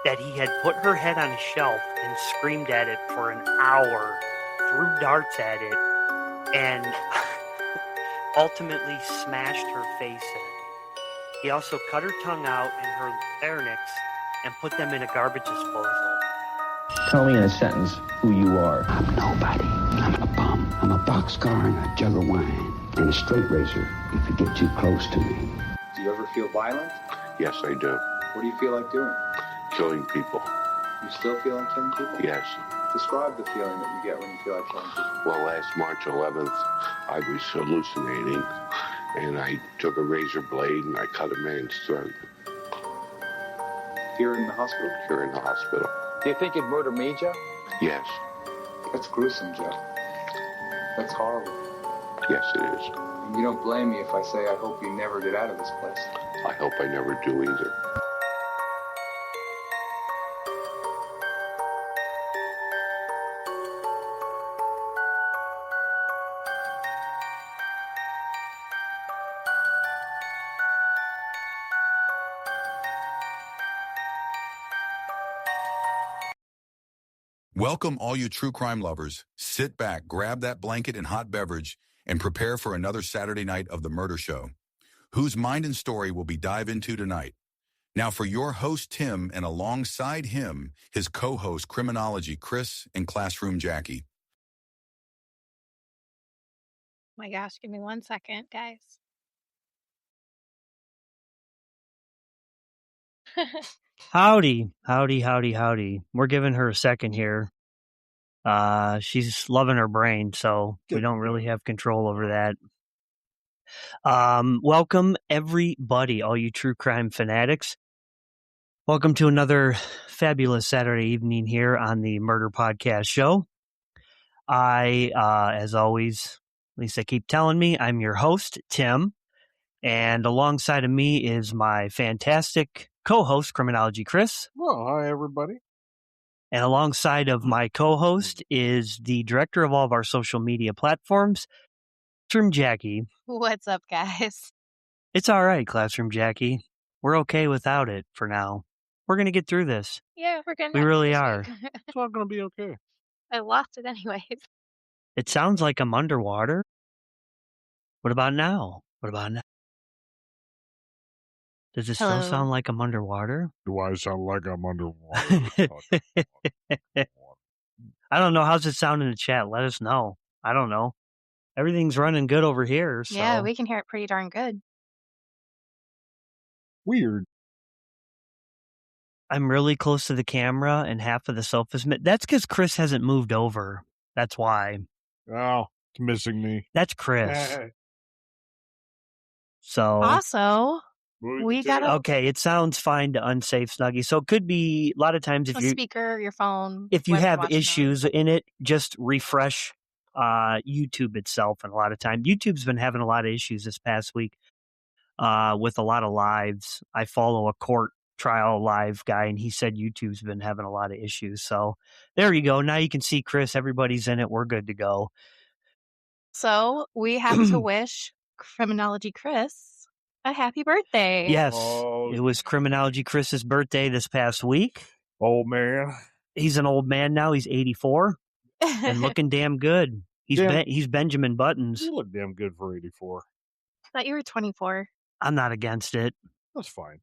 that he had put her head on a shelf and screamed at it for an hour, threw darts at it, and ultimately smashed her face in. He also cut her tongue out and her larynx and put them in a garbage disposal. Tell me in a sentence who you are. I'm nobody. I'm a bum. I'm a boxcar and a jug of wine. And a straight razor if you get too close to me. Do you ever feel violent? Yes, I do. What do you feel like doing? Killing people. You still feel like killing people? Yes. Describe the feeling that you get when you feel like killing people. Well, last March 11th, I was hallucinating, and I took a razor blade and I cut a man's throat. Here in the hospital? Here in the hospital. Do you think you'd murder me, Joe? Yes. That's gruesome, Joe. That's horrible. Yes, it is. And you don't blame me if I say I hope you never get out of this place. I hope I never do either. Welcome, all you true crime lovers. Sit back, grab that blanket and hot beverage, and prepare for another Saturday night of The Murder Show. Whose mind and story will we dive into tonight? Now for your host, Tim, and alongside him, his co-host, Criminology, Chris, and Classroom Jackie. My gosh, give me 1 second, guys. Howdy. We're giving her a second here. She's loving her brain, so we don't really have control over that. Welcome, everybody, all you true crime fanatics. Welcome to another fabulous Saturday evening here on the Murder Podcast Show. I, as always, at least I keep telling me, I'm your host, Tim, and alongside of me is my fantastic co-host, Criminology Chris. Well, hi, everybody. And alongside of my co-host is the director of all of our social media platforms, Classroom Jackie. What's up, guys? It's all right, Classroom Jackie. We're okay without it for now. We're going to get through this. Yeah, we're gonna. We really are. It's all going to be okay. I lost it anyways. It sounds like I'm underwater. What about now? Does it Hello? still sound like I'm underwater? Do I sound like I'm underwater? I don't know. How's it sound in the chat? Let us know. I don't know. Everything's running good over here. So. Yeah, we can hear it pretty darn good. Weird. I'm really close to the camera and half of the sofa's... That's because Chris hasn't moved over. That's why. Oh, it's missing me. That's Chris. So... Also, we got Okay, it sounds fine to unsafe Snuggie. So it could be a lot of times if a you speaker, your phone. if you whatever have watching issues in it, just refresh YouTube itself. And a lot of time, YouTube's been having a lot of issues this past week with a lot of lives. I follow a court trial live guy, and he said YouTube's been having a lot of issues. So there you go. Now you can see Chris. Everybody's in it. We're good to go. So we have to wish Criminology Chris a happy birthday. Yes, Oh, it was Criminology Chris's birthday this past week. old man. He's an old man now. He's 84 and looking damn good. He's Benjamin Buttons. You look damn good for 84. I thought you were 24. I'm not against it. That's fine.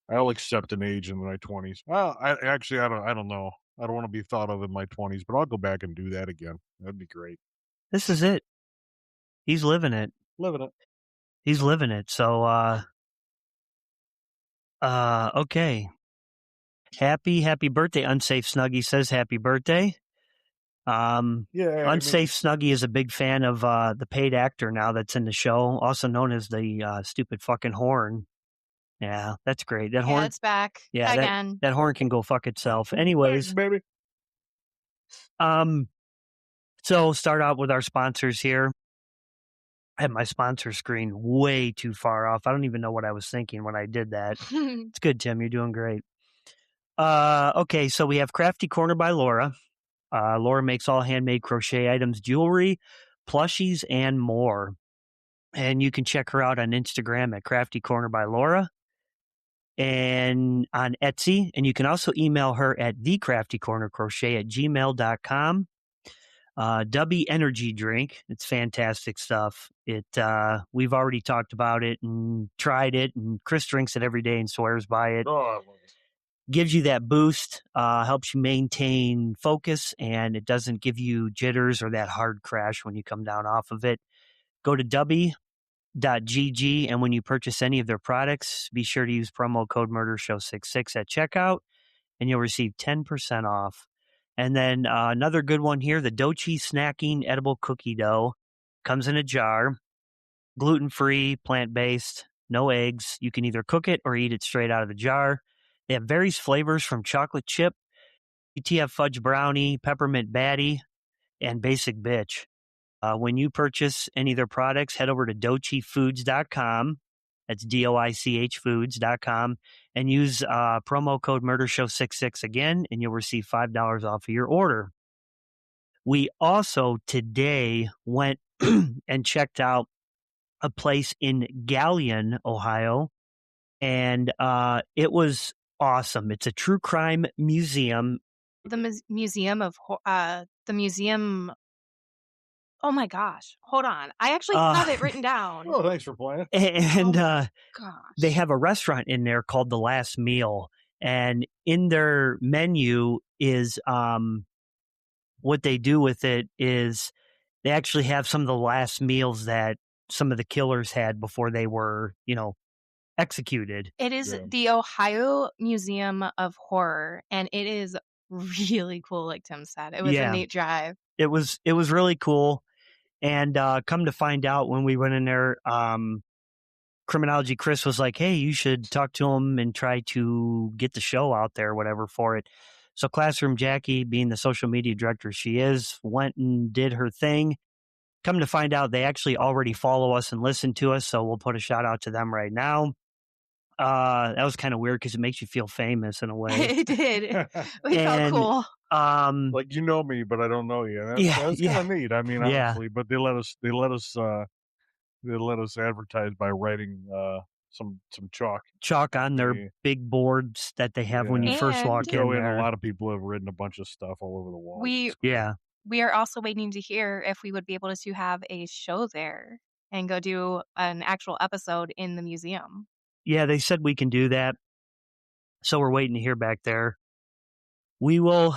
I'll accept an age in my 20s. Well, I don't know. I don't want to be thought of in my 20s, but I'll go back and do that again. That'd be great. This is it. He's living it. Living it. He's living it. So, okay. Happy birthday. Unsafe Snuggie says happy birthday. Unsafe Snuggie is a big fan of the paid actor now that's in the show, also known as the stupid fucking horn. Yeah, that's great. That horn. It's back. Yeah, again. that horn can go fuck itself. Anyways, baby. So start out with our sponsors here. I had my sponsor screen way too far off. I don't even know what I was thinking when I did that. It's good, Tim. You're doing great. Okay, so we have Crafty Corner by Laura. Laura makes all handmade crochet items, jewelry, plushies, and more. And you can check her out on Instagram at Crafty Corner by Laura. and on Etsy. And you can also email her at thecraftycornercrochet@gmail.com. Dubby Energy Drink. It's fantastic stuff. We've already talked about it and tried it, and Chris drinks it every day and swears by it. Oh, I love it. Gives you that boost, helps you maintain focus, and it doesn't give you jitters or that hard crash when you come down off of it. Go to dubby.gg, and when you purchase any of their products, be sure to use promo code MurderShow66 at checkout, and you'll receive 10% off. And then another good one here, the Dochi Snacking Edible Cookie Dough. Comes in a jar, gluten-free, plant-based, no eggs. You can either cook it or eat it straight out of the jar. They have various flavors from chocolate chip, UTF fudge brownie, peppermint batty, and basic bitch. When you purchase any of their products, head over to doichifoods.com. That's DOICH foods.com, and use promo code MurderShow66 again, and you'll receive $5 off of your order. We also today went and checked out a place in Galion, Ohio, and it was awesome. It's a true crime museum. The museum of the museum. Oh my gosh! Hold on, I actually have it written down. Oh, thanks for playing. And gosh, they have a restaurant in there called The Last Meal, and in their menu is what they do with it is they actually have some of the last meals that some of the killers had before they were, executed. It is the Ohio Museum of Horror, and it is really cool, like Tim said. It was a neat drive. It was really cool. And come to find out when we went in there, Criminology Chris was like, hey, you should talk to him and try to get the show out there, whatever, for it. So Classroom Jackie, being the social media director she is, went and did her thing. Come to find out, they actually already follow us and listen to us, so we'll put a shout out to them right now. That was kind of weird because it makes you feel famous in a way. It did. We felt cool. Like, you know me, but I don't know you. That's kind of neat. I mean, honestly, but they let us advertise by writing some chalk on their big boards that they have when you first walk in there. A lot of people have written a bunch of stuff all over the wall. We are also waiting to hear if we would be able to have a show there and go do an actual episode in the museum. Yeah, they said we can do that. So we're waiting to hear back there. We will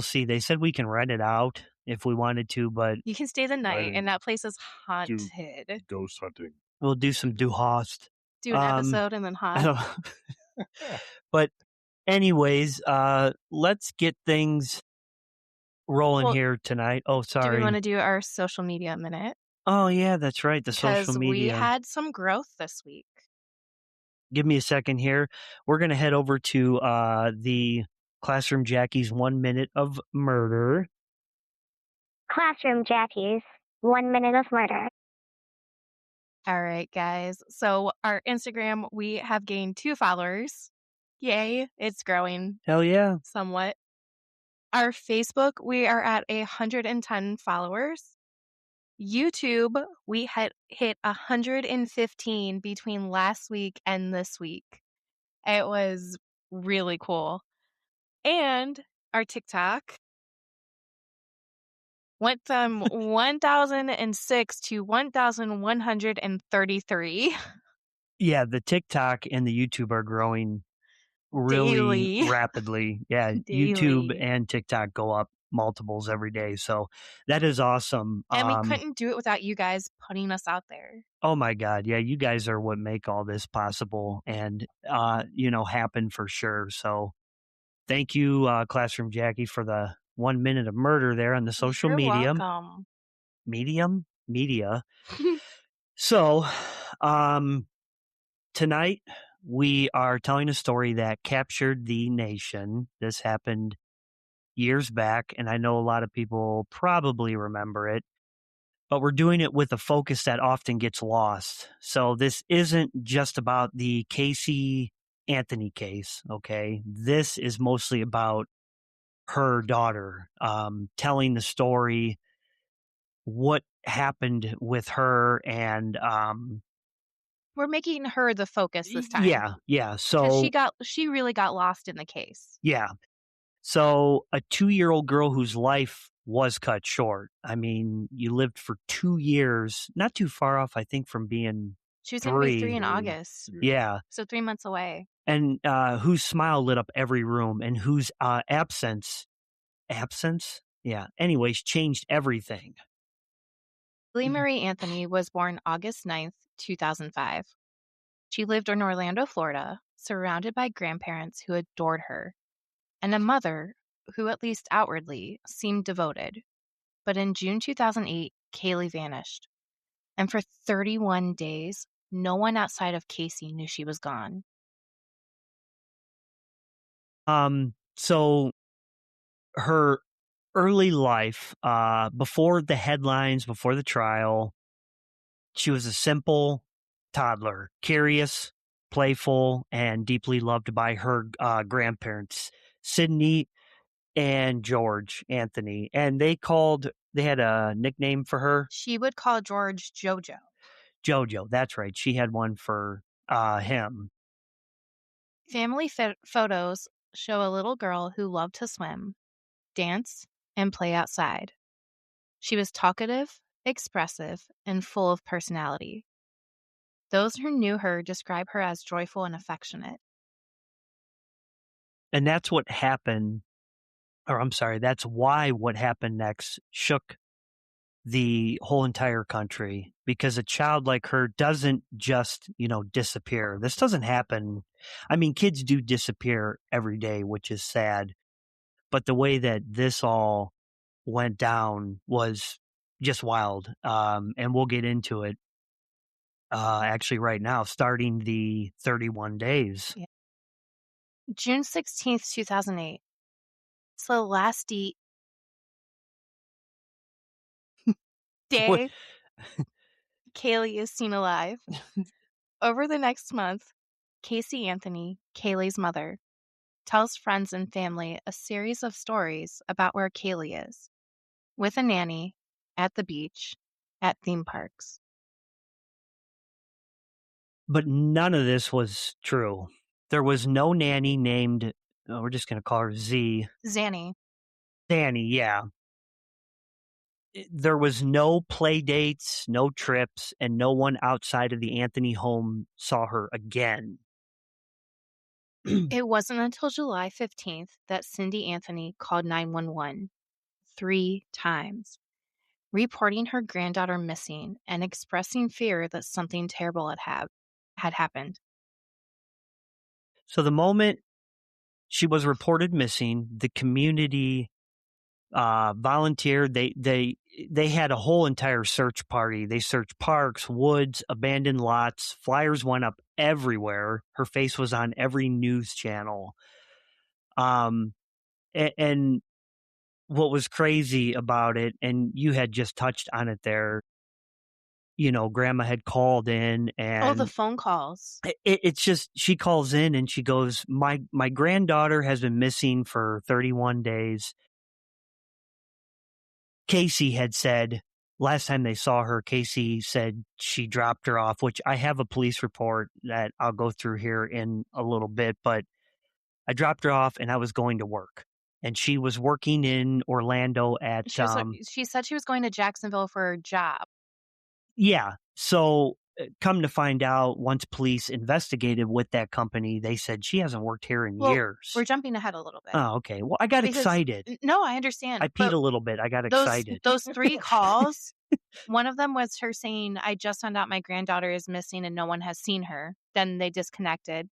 see. They said we can rent it out if we wanted to, but you can stay the night, and that place is haunted. Ghost hunting. We'll do some host. Do an episode and then haunt. But anyways, let's get things rolling here tonight. Oh, sorry. Do we want to do our social media minute? Oh, yeah, that's right. The social media. We had some growth this week. Give me a second here. We're going to head over to the Classroom Jackie's 1 minute of murder. Classroom Jackie's 1 minute of murder. All right, guys. So our Instagram, we have gained 2 followers. Yay. It's growing. Hell yeah. Somewhat. Our Facebook, we are at 110 followers. YouTube, we had hit 115 between last week and this week. It was really cool. And our TikTok went from 1,006 to 1,133. Yeah, the TikTok and the YouTube are growing really rapidly. Yeah, Daily. YouTube and TikTok go up multiples every day. So that is awesome. And we couldn't do it without you guys putting us out there. Oh my God. Yeah, you guys are what make all this possible and, happen for sure. So thank you, Classroom Jackie, for the 1 minute of murder there on the social media. Welcome. Media. So, tonight we are telling a story that captured the nation. This happened years back, and I know a lot of people probably remember it, but we're doing it with a focus that often gets lost. So this isn't just about the Caylee Anthony case, okay? This is mostly about her daughter, telling the story, what happened with her, and We're making her the focus this time. Yeah. Because she really got lost in the case. Yeah. So a 2-year-old girl whose life was cut short. I mean, you lived for 2 years, not too far off, I think, from being She was going to be 3 in 3. August. Yeah. So 3 months away. And whose smile lit up every room and whose absence? Yeah. Anyways, changed everything. Caylee Marie Anthony was born August 9th, 2005. She lived in Orlando, Florida, surrounded by grandparents who adored her, and a mother who, at least outwardly, seemed devoted. But in June 2008, Caylee vanished. And for 31 days, no one outside of Casey knew she was gone. So her early life, before the headlines, before the trial, she was a simple toddler, curious, playful, and deeply loved by her grandparents, Sydney and George Anthony. And they had a nickname for her. She would call George Jojo. Jojo, that's right. She had one for him. Family photos show a little girl who loved to swim, dance, and play outside. She was talkative, expressive, and full of personality. Those who knew her describe her as joyful and affectionate. And that's what happened, that's why what happened next shook the whole entire country, because a child like her doesn't just, disappear. This doesn't happen. I mean, kids do disappear every day, which is sad. But the way that this all went down was just wild. And we'll get into it actually right now, starting the 31 days. Yeah. June 16th, 2008. It's the last day Caylee is seen alive. Over the next month, Caylee Anthony, Caylee's mother, tells friends and family a series of stories about where Caylee is, with a nanny, at the beach, at theme parks. But none of this was true. There was no nanny named, we're just going to call her Zanny, yeah. There was no play dates, no trips, and no one outside of the Anthony home saw her again. It wasn't until July 15th that Cindy Anthony called 911 3 times, reporting her granddaughter missing and expressing fear that something terrible had happened. So the moment she was reported missing, the community volunteered. They had a whole entire search party. They searched parks, woods, abandoned lots. Flyers went up everywhere. Her face was on every news channel. And what was crazy about it, and you had just touched on it there, Grandma had called in, and the phone calls. It's just, she calls in and she goes, my granddaughter has been missing for 31 days. Casey had said last time they saw her, Casey said she dropped her off, which I have a police report that I'll go through here in a little bit, but I dropped her off and I was going to work. And she was working in Orlando at... She said she was going to Jacksonville for her job. Yeah. So come to find out, once police investigated with that company, they said she hasn't worked here in years. We're jumping ahead a little bit. Oh, okay. Well, I got excited. No, I understand. I peed a little bit. I got excited. Those 3 calls, one of them was her saying, I just found out my granddaughter is missing and no one has seen her. Then they disconnected.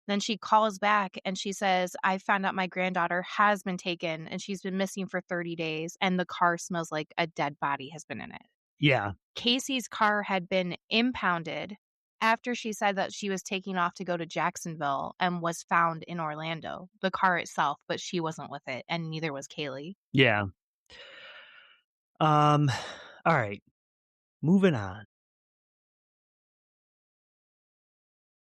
Then she calls back and she says, I found out my granddaughter has been taken and she's been missing for 30 days and the car smells like a dead body has been in it. Yeah. Casey's car had been impounded after she said that she was taking off to go to Jacksonville and was found in Orlando, the car itself, but she wasn't with it, and neither was Caylee. Yeah. All right. Moving on.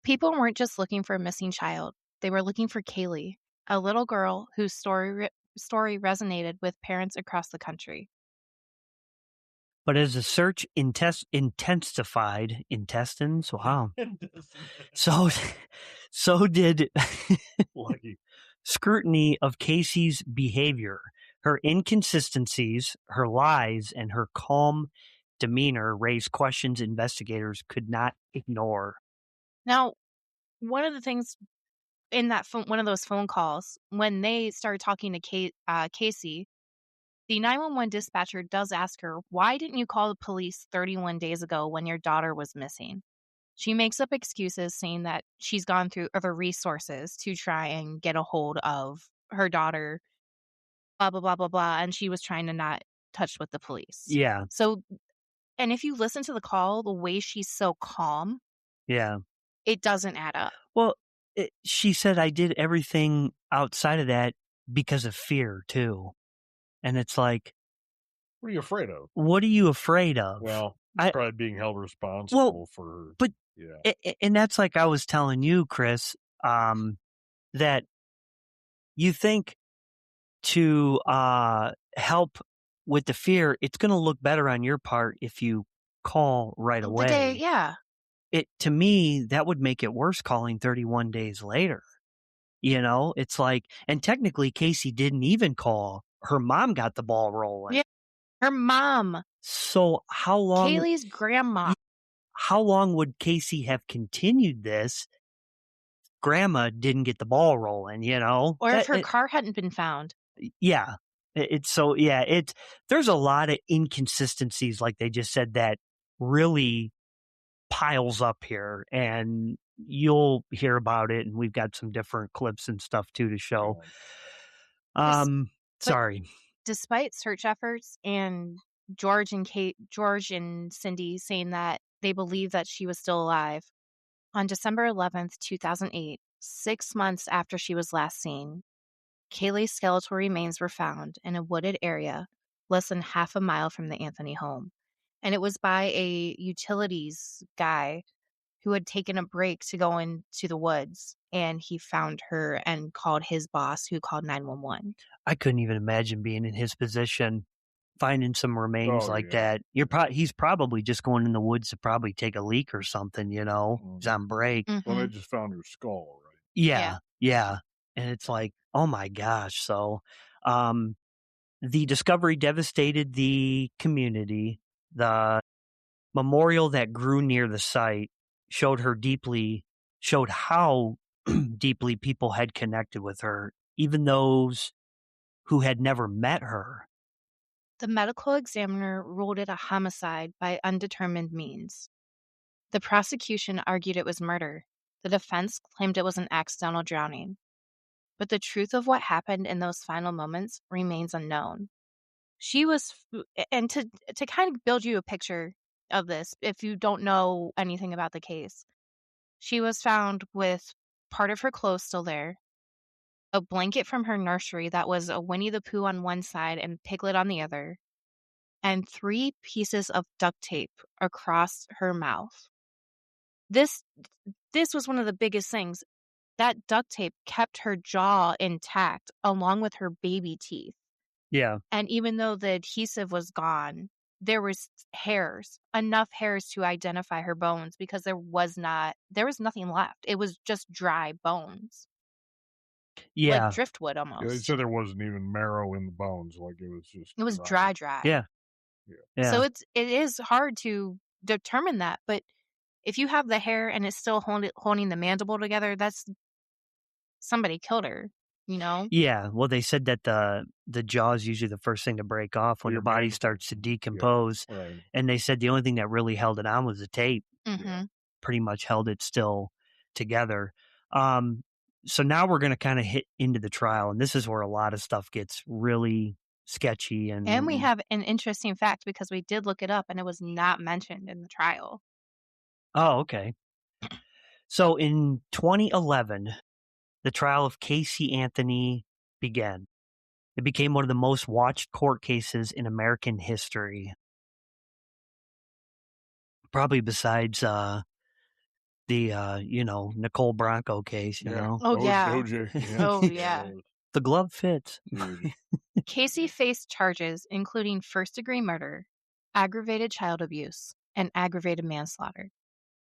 People weren't just looking for a missing child. They were looking for Caylee, a little girl whose story resonated with parents across the country. But as the search intensified, intestines, wow. So did Lucky. scrutiny of Casey's behavior. Her inconsistencies, her lies, and her calm demeanor raised questions investigators could not ignore. Now, one of the things in that one of those phone calls, when they started talking to Casey, the 911 dispatcher does ask her, "Why didn't you call the police 31 days ago when your daughter was missing?" She makes up excuses saying that she's gone through other resources to try and get a hold of her daughter, blah, blah, blah, blah, blah, and she was trying to not touch with the police. Yeah. So, and if you listen to the call, the way she's so calm, Yeah. it doesn't add up. Well, she said, I did everything outside of that because of fear, too. And it's like, what are you afraid of? What are you afraid of? Well, it's probably being held responsible for her. But, yeah. And that's like I was telling you, Chris, that you think to help with the fear, it's going to look better on your part if you call right away. Yeah. To me, that would make it worse calling 31 days later. You know, it's like, and technically Casey didn't even call. Her mom got the ball rolling. Yeah. Her mom. So how long? Caylee's grandma. How long would Casey have continued this? Grandma didn't get the ball rolling, you know? Or if her car hadn't been found. Yeah. There's a lot of inconsistencies, like they just said, that really piles up here, and you'll hear about it, and we've got some different clips and stuff too to show. Sorry. Despite search efforts and George and Cindy saying that they believe that she was still alive, on December 11th, 2008, 6 months after she was last seen, Caylee's skeletal remains were found in a wooded area less than half a mile from the Anthony home. And it was by a utilities guy who had taken a break to go into the woods, and he found her and called his boss, who called 911. I couldn't even imagine being in his position, finding some remains that. He's probably just going in the woods to probably take a leak or something, you know. He's on break. Mm-hmm. Well, they just found her skull, right? Yeah. And it's like, oh my gosh. So, the discovery devastated the community. The memorial that grew near the site showed how deeply people had connected with her, even those who had never met her. The medical examiner ruled it a homicide by undetermined means. The prosecution argued it was murder. The defense claimed it was an accidental drowning. But the truth of what happened in those final moments remains unknown. She was, and to kind of build you a picture of this, if you don't know anything about the case, she was found with part of her clothes still there, a blanket from her nursery that was a Winnie the Pooh on one side and Piglet on the other, and 3 pieces of duct tape across her mouth. This was one of the biggest things. That duct tape kept her jaw intact along with her baby teeth. Yeah. And even though the adhesive was gone, there was enough hairs to identify her bones, because there was nothing left. It was just dry bones. Yeah. Like driftwood almost. Yeah, they said there wasn't even marrow in the bones. Like it was just. It was dry. Yeah. So it is hard to determine that, but if you have the hair and it's still holding the mandible together, that's somebody killed her, you know? Yeah. Well, they said that the jaw is usually the first thing to break off when the body starts to decompose. Yeah, right. And they said the only thing that really held it on was the tape. Mm-hmm. Pretty much held it still together. So now we're going to kind of hit into the trial, and this is where a lot of stuff gets really sketchy. And we have an interesting fact, because we did look it up and it was not mentioned in the trial. Oh, okay. So in 2011, the trial of Caylee Anthony began. It became one of the most watched court cases in American history. Probably besides the Nicole Bronco case, you know. Oh yeah. OJ. Yeah. Oh yeah. The glove fits. Casey faced charges including first-degree murder, aggravated child abuse, and aggravated manslaughter.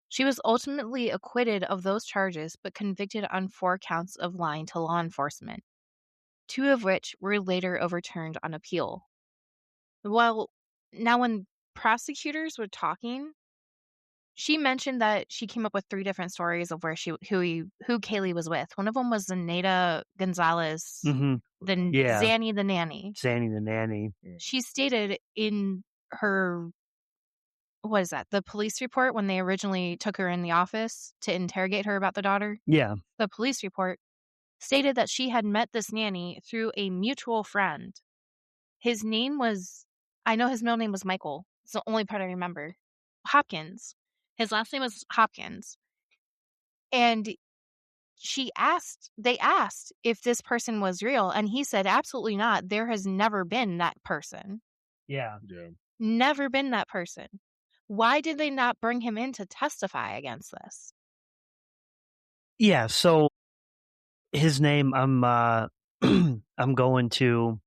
She was ultimately acquitted of those charges but convicted on 4 counts of lying to law enforcement, 2 of which were later overturned on appeal. Well, now when prosecutors were talking, she mentioned that she came up with 3 different stories of where who Caylee was with. One of them was Zenaida Gonzalez, Zanny the nanny. Zanny the nanny. She stated in her, what is that, the police report when they originally took her in the office to interrogate her about the daughter? Yeah. The police report stated that she had met this nanny through a mutual friend. His name was, I know his middle name was Michael. It's the only part I remember. Hopkins. His last name was Hopkins. And they asked if this person was real, and he said, absolutely not. There has never been that person. Yeah. Never been that person. Why did they not bring him in to testify against this? Yeah, so his name, I'm I'm going to.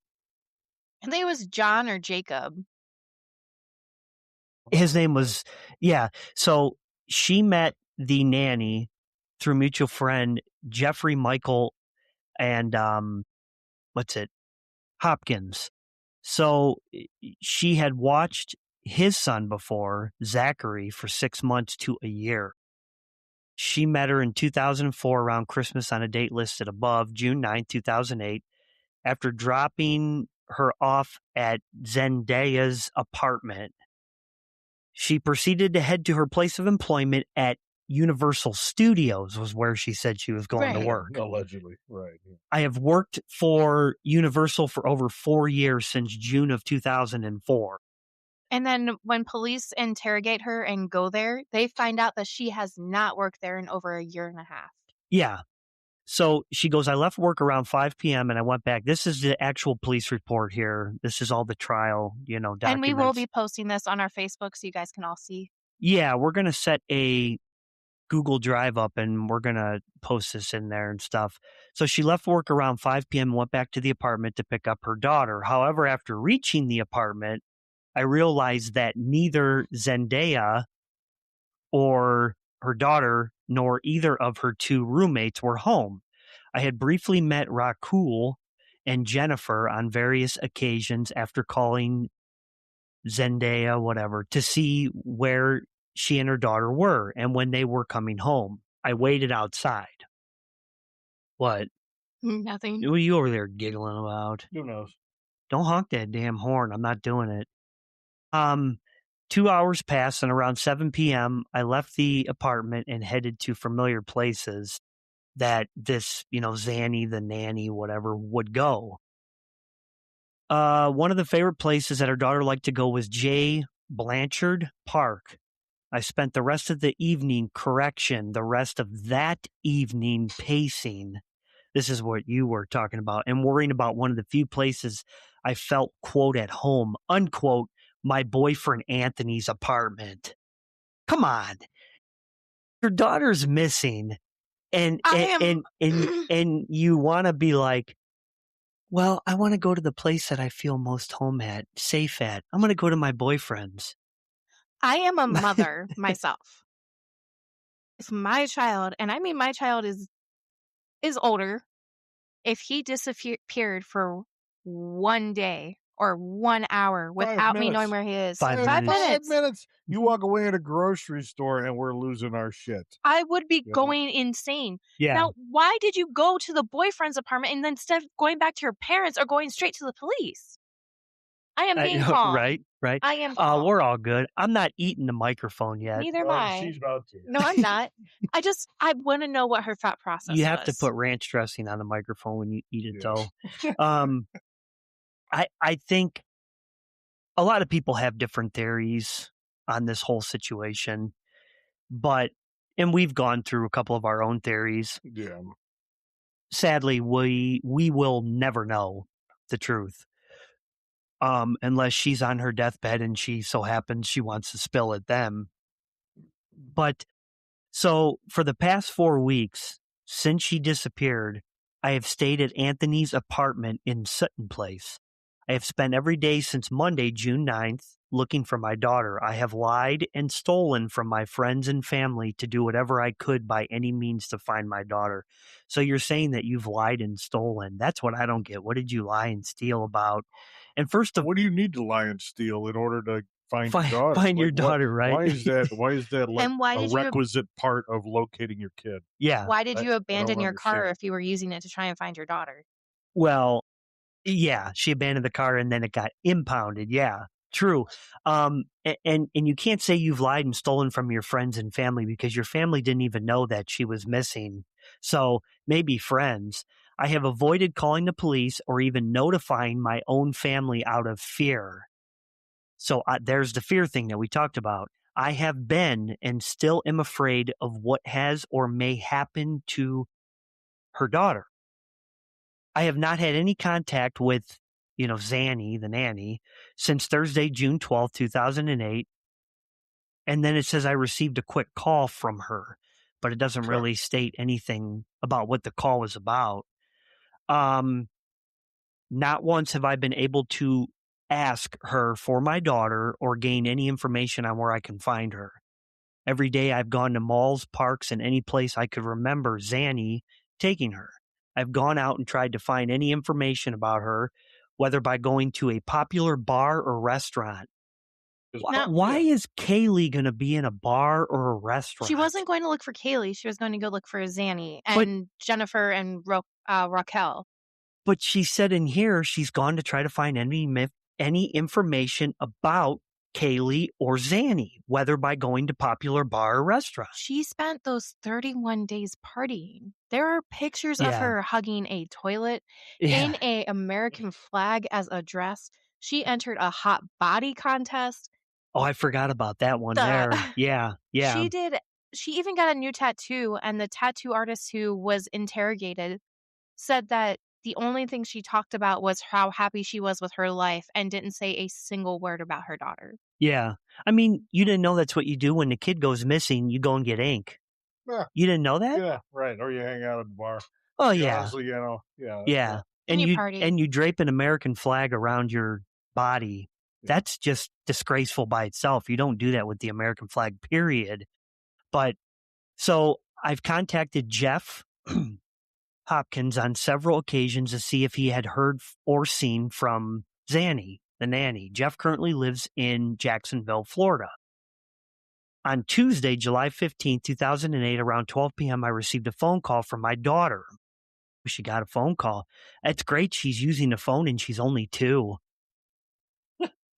I think it was John or Jacob. His name was, yeah. So she met the nanny through mutual friend Jeffrey Michael and Hopkins. So she had watched his son before, Zachary, for 6 months to a year. She met her in 2004 around Christmas on a date listed above, June 9, 2008, after dropping her off at Zendaya's apartment. She proceeded to head to her place of employment at Universal Studios, was where she said she was going to work. Allegedly, right. Yeah. I have worked for Universal for over 4 years since June of 2004. And then when police interrogate her and go there, they find out that she has not worked there in over a year and a half. Yeah. So she goes, I left work around 5 p.m. and I went back. This is the actual police report here. This is all the trial, documents. And we will be posting this on our Facebook so you guys can all see. Yeah, we're going to set a Google Drive up and we're going to post this in there and stuff. So she left work around 5 p.m. and went back to the apartment to pick up her daughter. However, after reaching the apartment, I realized that neither Zendaya or her daughter nor either of her 2 roommates were home. I had briefly met Rakul and Jennifer on various occasions after calling Zendaya, whatever, to see where she and her daughter were and when they were coming home. I waited outside. What? Nothing. What are you over there giggling about? Who knows? Don't honk that damn horn. I'm not doing it. 2 hours passed, and around 7 p.m., I left the apartment and headed to familiar places that this, Zanny, the nanny, whatever, would go. One of the favorite places that her daughter liked to go was J. Blanchard Park. I spent the rest of the rest of that evening pacing. This is what you were talking about, and worrying about one of the few places I felt, quote, at home, unquote, my boyfriend Anthony's apartment. Come on. Your daughter's missing. And you want to be like, well, I want to go to the place that I feel most safe at. I'm going to go to my boyfriend's. I am a mother myself. If my child, and I mean my child is older, if he disappeared for 1 day or 1 hour without me knowing where he is, 5 minutes. You walk away in a grocery store and we're losing our shit. I would be going insane. Yeah. Now, why did you go to the boyfriend's apartment and then instead of going back to your parents or going straight to the police? I am being calm. Right. I am calm. We're all good. I'm not eating the microphone yet. Neither am I. She's about to. No, I'm not. I want to know what her thought process You have was. to put ranch dressing on the microphone when you eat it, though. I think a lot of people have different theories on this whole situation, and we've gone through a couple of our own theories. Yeah. Sadly, we will never know the truth. Unless she's on her deathbed and she so happens she wants to spill it then. But so for the past 4 weeks since she disappeared, I have stayed at Anthony's apartment in Sutton Place. I have spent every day since Monday, June 9th, looking for my daughter. I have lied and stolen from my friends and family to do whatever I could by any means to find my daughter. So you're saying that you've lied and stolen. That's what I don't get. What did you lie and steal about? And first of What do you need to lie and steal in order to find your daughter? find your daughter, right? Why is that? Why is that like And why a did you- requisite part of locating your kid? Yeah. Why did you I abandon don't your car understand. if you were using it to try and find your daughter? Well, yeah, she abandoned the car and then it got impounded. Yeah, true. And you can't say you've lied and stolen from your friends and family because your family didn't even know that she was missing. So maybe friends. I have avoided calling the police or even notifying my own family out of fear. So there's the fear thing that we talked about. I have been and still am afraid of what has or may happen to her daughter. I have not had any contact with, Zanny, the nanny, since Thursday, June 12th, 2008. And then it says I received a quick call from her, but it doesn't really state anything about what the call was about. Not once have I been able to ask her for my daughter or gain any information on where I can find her. Every day I've gone to malls, parks, and any place I could remember Zanny taking her. I've gone out and tried to find any information about her, whether by going to a popular bar or restaurant. Why is Caylee going to be in a bar or a restaurant? She wasn't going to look for Caylee. She was going to go look for Zanny and Jennifer and Raquel. But she said in here she's gone to try to find any information about Caylee or Zanny, whether by going to popular bar or restaurant. She spent those 31 days partying. There are pictures of her hugging a toilet in a American flag as a dress. She entered a hot body contest. Oh, I forgot about that one there. Yeah. She did. She even got a new tattoo, and the tattoo artist who was interrogated said that the only thing she talked about was how happy she was with her life and didn't say a single word about her daughter. Yeah. I mean, you didn't know that's what you do when the kid goes missing. You go and get ink. Yeah. You didn't know that? Yeah, right. Or you hang out at the bar. Oh, yeah. Honestly, yeah. Yeah. And you drape an American flag around your body. Yeah. That's just disgraceful by itself. You don't do that with the American flag, period. But so I've contacted Jeff Hopkins on several occasions to see if he had heard or seen from Zanny, the nanny. Jeff currently lives in Jacksonville, Florida. On Tuesday, July 15th, 2008, around 12 p.m., I received a phone call from my daughter. She got a phone call. That's great. She's using the phone and she's only 2.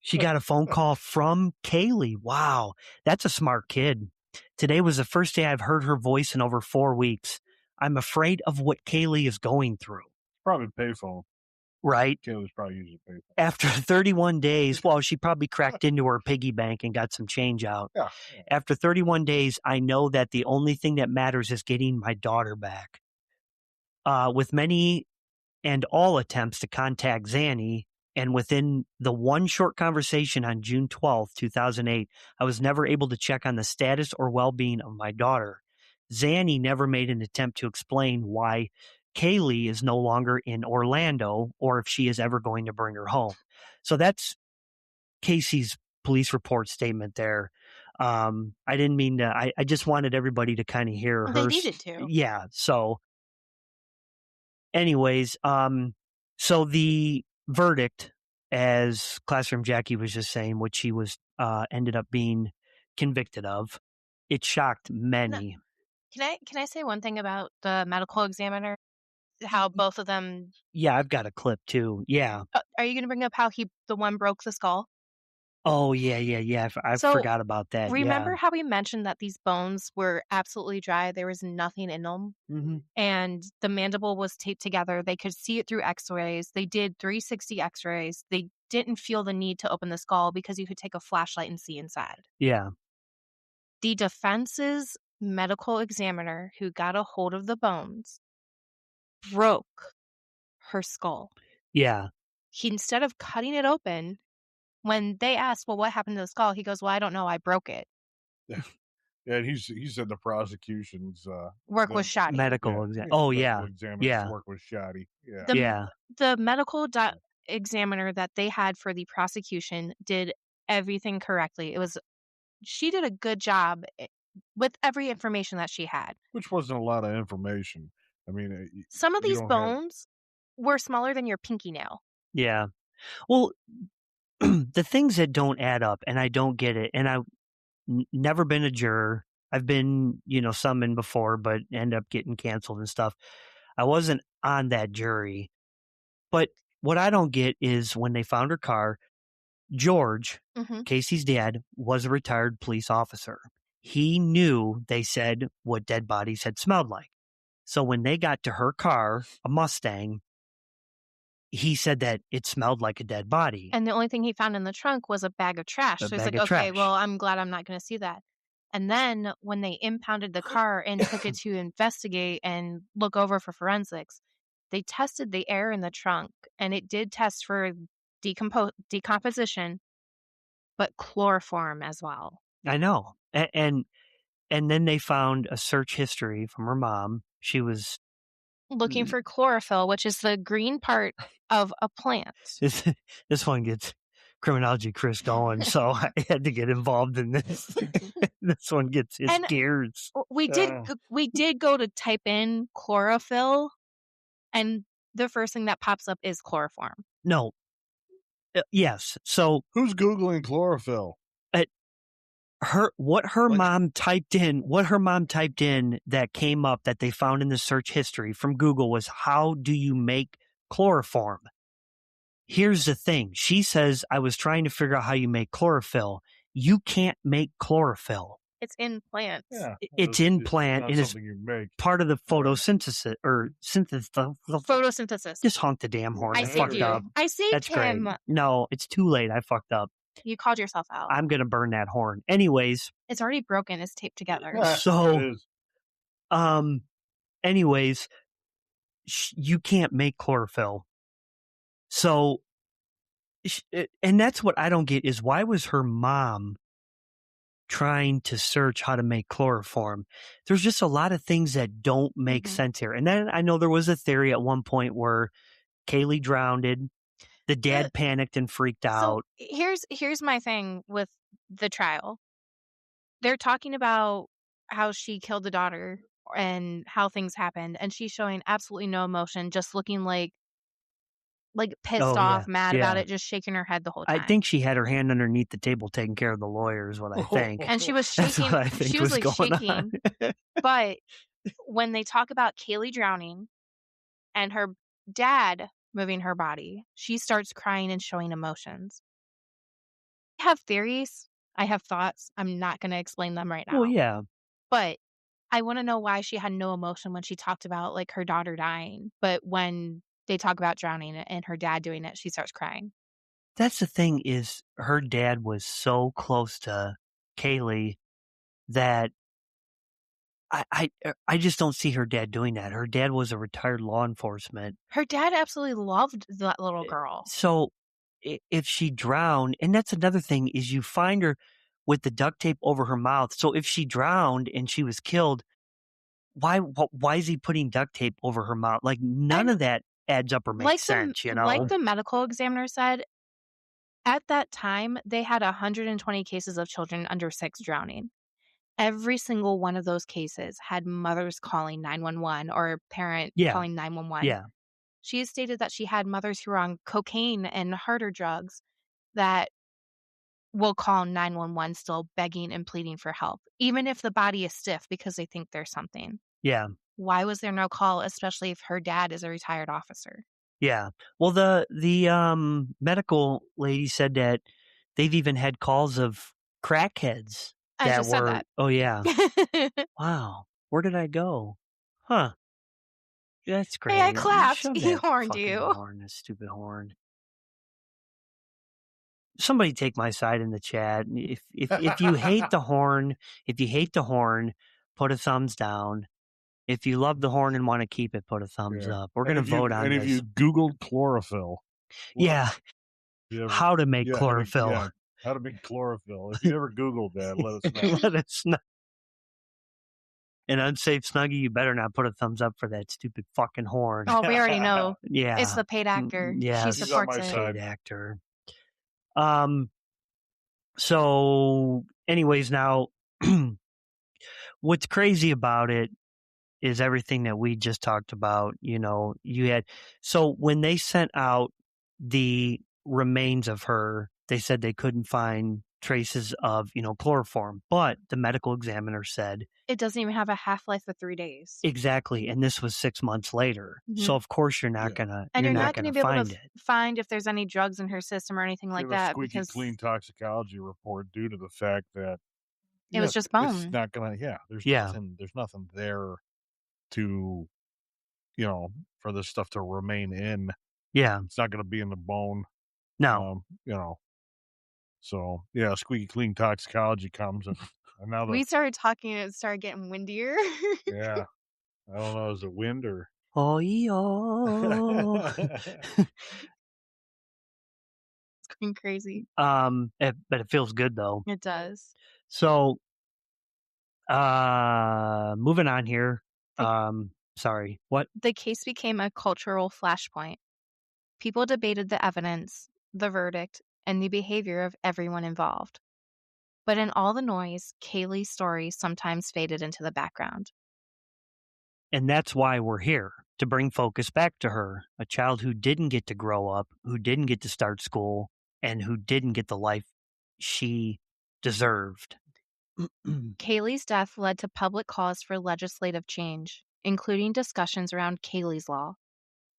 She got a phone call from Caylee. Wow, that's a smart kid. Today was the first day I've heard her voice in over 4 weeks. I'm afraid of what Caylee is going through. Probably payphone. Right? Caylee's probably using payphone. After 31 days, well, she probably cracked into her piggy bank and got some change out. Yeah. After 31 days, I know that the only thing that matters is getting my daughter back. With many and all attempts to contact Zanny, and within the one short conversation on June 12th, 2008, I was never able to check on the status or well-being of my daughter. Zanny never made an attempt to explain why Caylee is no longer in Orlando or if she is ever going to bring her home. So that's Casey's police report statement there. I didn't mean to, I just wanted everybody to kind of hear her. They needed to. Yeah. So anyways, so the verdict, as Classroom Jackie was just saying, which she was ended up being convicted of, it shocked many. Can I say one thing about the medical examiner? How both of them. Yeah, I've got a clip too. Yeah. Are you going to bring up how the one broke the skull? Oh, yeah. I forgot about that. Remember how we mentioned that these bones were absolutely dry? There was nothing in them. Mm-hmm. And the mandible was taped together. They could see it through x-rays. They did 360 x-rays. They didn't feel the need to open the skull because you could take a flashlight and see inside. Yeah. The defense's medical examiner who got a hold of the bones broke her skull. Yeah. He, instead of cutting it open, when they asked, well, what happened to the skull? He goes, well, I don't know. I broke it. Yeah. Yeah, he said the prosecution's work was shoddy. Medical exam. Oh, yeah. Examiner's work was shoddy. Yeah. The medical examiner that they had for the prosecution did everything correctly. She did a good job with every information that she had. Which wasn't a lot of information. I mean, Some of you these don't have- bones were smaller than your pinky nail. Yeah. Well, the things that don't add up, and I don't get it, and I've never been a juror. I've been, summoned before, but end up getting canceled and stuff. I wasn't on that jury. But what I don't get is when they found her car, George, Casey's dad, was a retired police officer. He knew, they said, what dead bodies had smelled like. So when they got to her car, a Mustang, he said that it smelled like a dead body. And the only thing he found in the trunk was a bag of trash. So he's like, okay, well, I'm glad I'm not going to see that. And then when they impounded the car and took it to investigate and look over for forensics, they tested the air in the trunk, and it did test for decomposition, but chloroform as well. I know. And then they found a search history from her mom. She was looking for chlorophyll, which is the green part of a plant. This one gets criminology Chris going, so I had to get involved in this. This one gets his gears. We did go to type in chlorophyll, and the first thing that pops up is chloroform. No. Yes. So who's Googling chlorophyll? What her mom typed in that came up that they found in the search history from Google was, how do you make chloroform? Here's the thing. She says, I was trying to figure out how you make chlorophyll. You can't make chlorophyll. It's in plants. Yeah, it's in plant. It is part of the photosynthesis or synthesis. Photosynthesis. Just honk the damn horn. I saved you. Up. I saved That's him. Great. No, it's too late. I fucked up. You called yourself out. I'm going to burn that horn. Anyways. It's already broken. It's taped together. So, anyways, you can't make chlorophyll. So, and that's what I don't get is, why was her mom trying to search how to make chloroform? There's just a lot of things that don't make sense here. And then I know there was a theory at one point where Caylee drowned. The dad panicked and freaked out. Here's my thing with the trial. They're talking about how she killed the daughter and how things happened, and she's showing absolutely no emotion, just looking like pissed off, mad about it, just shaking her head the whole time. I think she had her hand underneath the table taking care of the lawyers, what I think. And she was shaking. That's what I think she was going shaking. on. But when they talk about Caylee drowning and her dad moving her body, she starts crying and showing emotions. I have theories. I have thoughts. I'm not going to explain them right now. Well, yeah. But I want to know why she had no emotion when she talked about her daughter dying. But when they talk about drowning and her dad doing it, she starts crying. That's the thing, is her dad was so close to Caylee that I just don't see her dad doing that. Her dad was a retired law enforcement. Her dad absolutely loved that little girl. So if she drowned, and that's another thing, is you find her with the duct tape over her mouth. So if she drowned and she was killed, why is he putting duct tape over her mouth? None of that adds up or makes sense, Like the medical examiner said, at that time, they had 120 cases of children under 6 drowning. Every single one of those cases had mothers calling 911 or a parent calling 911. Yeah. She has stated that she had mothers who were on cocaine and harder drugs that will call 911 still begging and pleading for help, even if the body is stiff because they think there's something. Yeah. Why was there no call, especially if her dad is a retired officer? Yeah. Well, the medical lady said that they've even had calls of crackheads. I just said that. Oh, yeah. Wow. Where did I go? Huh. That's great. Hey, I clapped. Shove He that horned fucking you. Horn, that stupid horn. Somebody take my side in the chat. If you hate the horn, put a thumbs down. If you love the horn and want to keep it, put a thumbs up. We're going to vote on this. And if you Googled chlorophyll. How to make chlorophyll. How to make chlorophyll. If you ever Googled that, let us know. Let us know. An unsafe Snuggie, you better not put a thumbs up for that stupid fucking horn. Oh, we already know. Yeah. It's the paid actor. Yeah, She She's on supports my it. side. paid actor. So anyways, now what's crazy about it is everything that we just talked about. You know, so when they sent out the remains of her, they said they couldn't find traces of, chloroform, but the medical examiner said It doesn't even have a half-life of 3 days. exactly. And this was 6 months later. Mhm. So of course you're not gonna, And you're not gonna going to be able find to it. find if there's any drugs in her system or anything like Give that a squeaky because clean toxicology report due to the fact that it was just it's bone. not gonna. Yeah, there's Yeah. nothing there to, for this stuff to remain in. Yeah. It's not gonna be in the bone. No. So yeah, squeaky clean toxicology comes and now We started talking and it started getting windier. yeah, I don't know, is it wind or Oh, yeah. It's going crazy. But it feels good though. It does. So, moving on here. Sorry, what? The case became a cultural flashpoint. People debated the evidence, the verdict, and the behavior of everyone involved. But in all the noise, Caylee's story sometimes faded into the background. And that's why we're here, to bring focus back to her, a child who didn't get to grow up, who didn't get to start school, and who didn't get the life she deserved. Caylee's death led to public calls for legislative change, including discussions around Caylee's Law,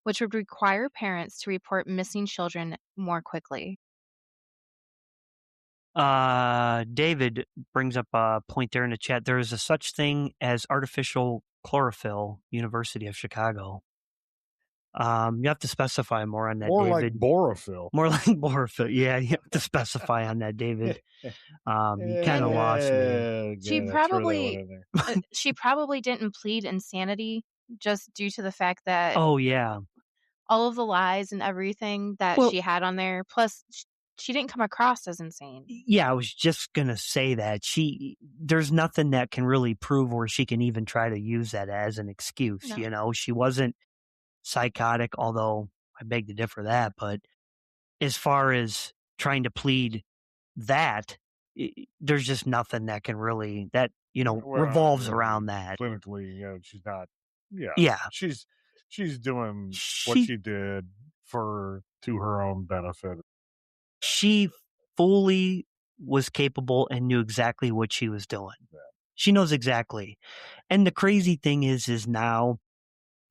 which would require parents to report missing children more quickly. David brings up a point there in the chat. There is a such thing as artificial chlorophyll, University of Chicago. You have to specify more on that, more David. like borophyll? More like borophyll. Yeah, you have to specify on that, David. You kind of lost me. She probably didn't plead insanity just due to the fact that Oh yeah, all of the lies and everything that she had on there. Plus, she didn't come across as insane. Yeah, I was just gonna say that there's nothing that can really prove where she can even try to use that as an excuse. No. She wasn't psychotic, although I beg to differ that. But as far as trying to plead that, there's just nothing that can really revolves around that. Clinically, she's not. Yeah, Yeah, she's doing what she did to her own benefit. She fully was capable and knew exactly what she was doing. Yeah. She knows exactly. And the crazy thing is now,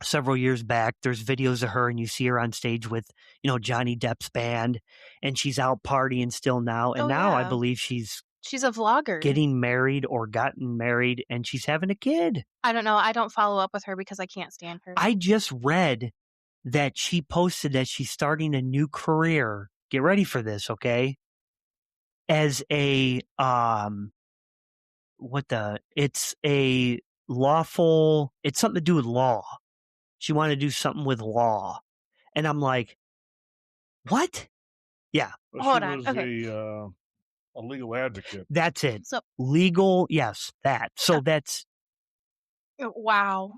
several years back, there's videos of her and you see her on stage with, Johnny Depp's band, and she's out partying still now. And now I believe she's a vlogger, getting married or gotten married, and she's having a kid. I don't know. I don't follow up with her because I can't stand her. I just read that she posted that she's starting a new career. Get ready for this, okay? As a, it's a lawful, it's something to do with law. She wanted to do something with law. And I'm like, what? Yeah. Hold on. Okay. A legal advocate. That's it. So, legal. Yes, that. So that's. Wow.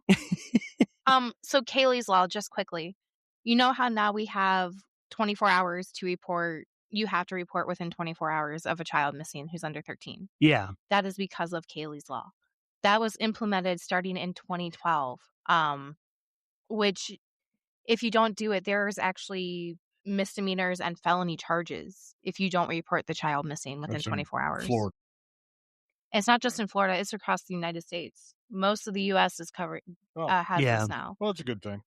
So Caylee's Law, just quickly, you know how now we have 24 hours to report. You have to report within 24 hours of a child missing who's under 13. Yeah. That is because of Caylee's Law. That was implemented starting in 2012, which if you don't do it, there's actually misdemeanors and felony charges if you don't report the child missing within 24 hours. Florida. It's not just in Florida, it's across the United States. Most of the U.S. is covered, has this now. Well, it's a good thing.